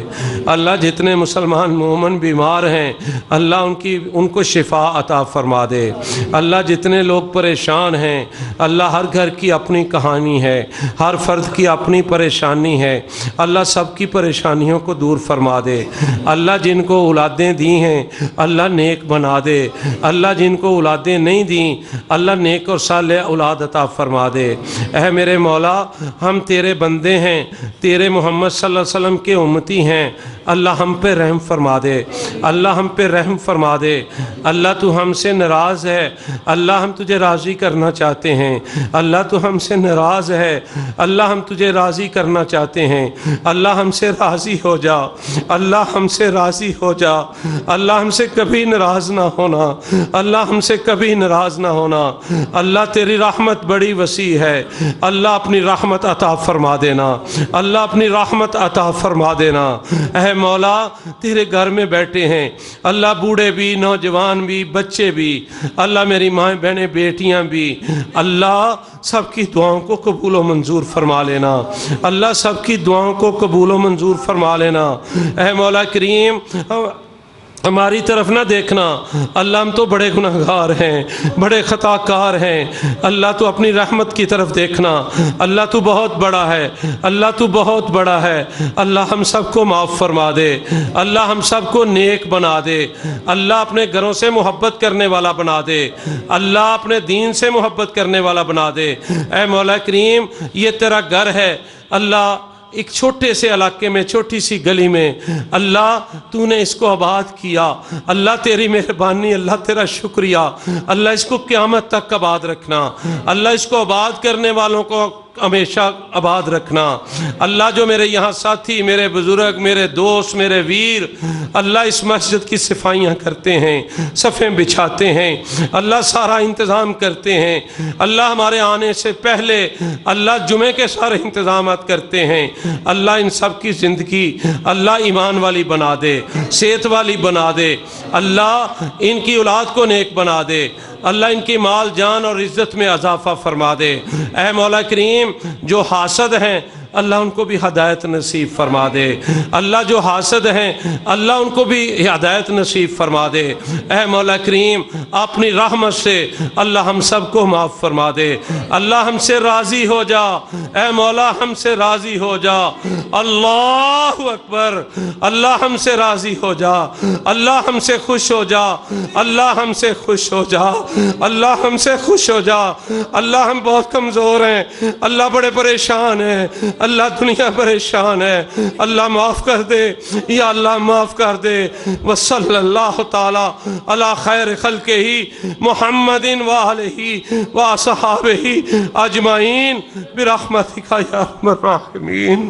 اللہ جتنے مسلمان مومن بیمار ہیں اللہ ان کو شفا عطا فرما دے، اللہ جتنے لوگ پریشان ہیں اللہ ہر گھر کی اپنی کہانی ہے، ہر فرد کی اپنی پریشانی ہے، اللہ سب کی پریشانیوں کو دور فرما دے، اللہ جن کو اولادیں دی ہیں اللہ نیک بنا دے، اللہ جن کو اولادیں نہیں دیں اللہ نیک اور صالح اولاد عطا فرما دے۔ اے میرے مولا ہم تیرے بندے ہیں، تیرے محمد صلی اللہ علیہ وسلم کے امتی ہیں، اللہ ہم پہ رحم فرما دے، اللہ ہم پہ رحم فرما دے۔ اللہ تو ہم سے ناراض ہے، اللہ ہم تجھے راضی کرنا چاہتے ہیں، اللہ تو ہم سے ناراض ہے، اللہ ہم تجھے راضی کرنا چاہتے ہیں، اللہ ہم سے راضی ہو جا، اللہ ہم سے راضی ہو جا، اللہ ہم سے کبھی ناراض نہ ہونا، اللہ ہم سے کبھی ناراض نہ ہونا۔ اللہ تیری رحمت بڑی وسیع ہے، اللہ اپنی رحمت عطا فرما دینا، اللہ اپنی رحمت عطا فرما دینا۔ اے مولا تیرے گھر میں بیٹھے ہیں اللہ بوڑھے بھی، نوجوان بھی، بچے بھی، اللہ میری مائیں بہنیں بیٹیاں بھی، اللہ سب کی دعاؤں کو قبول و منظور فرما لینا، اللہ سب کی دعاؤں کو قبول و منظور فرما لینا۔ اے مولا کریم ہماری طرف نہ دیکھنا، اللہ ہم تو بڑے گنہگار ہیں، بڑے خطا کار ہیں، اللہ تو اپنی رحمت کی طرف دیکھنا، اللہ تو بہت بڑا ہے، اللہ تو بہت بڑا ہے، اللہ ہم سب کو معاف فرما دے، اللہ ہم سب کو نیک بنا دے، اللہ اپنے گھروں سے محبت کرنے والا بنا دے، اللہ اپنے دین سے محبت کرنے والا بنا دے۔ اے مولا کریم یہ تیرا گھر ہے اللہ، ایک چھوٹے سے علاقے میں، چھوٹی سی گلی میں اللہ تو نے اس کو آباد کیا، اللہ تیری مہربانی، اللہ تیرا شکریہ، اللہ اس کو قیامت تک آباد رکھنا، اللہ اس کو آباد کرنے والوں کو ہمیشہ آباد رکھنا۔ اللہ جو میرے یہاں ساتھی، میرے بزرگ، میرے دوست، میرے ویر اللہ اس مسجد کی صفائیاں کرتے ہیں، صفیں بچھاتے ہیں، اللہ سارا انتظام کرتے ہیں، اللہ ہمارے آنے سے پہلے اللہ جمعے کے سارے انتظامات کرتے ہیں، اللہ ان سب کی زندگی اللہ ایمان والی بنا دے، صحت والی بنا دے، اللہ ان کی اولاد کو نیک بنا دے، اللہ ان کی مال جان اور عزت میں اضافہ فرما دے۔ اے مولا کریم جو حاسد ہیں اللہ ان کو بھی ہدایت نصیب فرما دے، اللہ جو حاسد ہیں اللہ ان کو بھی ہدایت نصیب فرما دے۔ اے مولا کریم اپنی رحمت سے اللہ ہم سب کو معاف فرما دے، اللہ ہم سے راضی ہو جا، اے مولا ہم سے راضی ہو جا۔ اللہ اکبر، اللہ ہم سے راضی ہو جا، اللہ ہم سے خوش ہو جا، اللہ ہم سے خوش ہو جا، اللہ ہم سے خوش ہو جا۔ اللہ ہم بہت کمزور ہیں، اللہ بڑے پریشان ہیں، اللہ دنیا پریشان ہے، اللہ معاف کر دے، یا اللہ معاف کر دے۔ وصلی اللہ تعالی علی خیر خلقہ محمد وآلہ وصحابہ اجمعین برحمتک یا ارحم الراحمین۔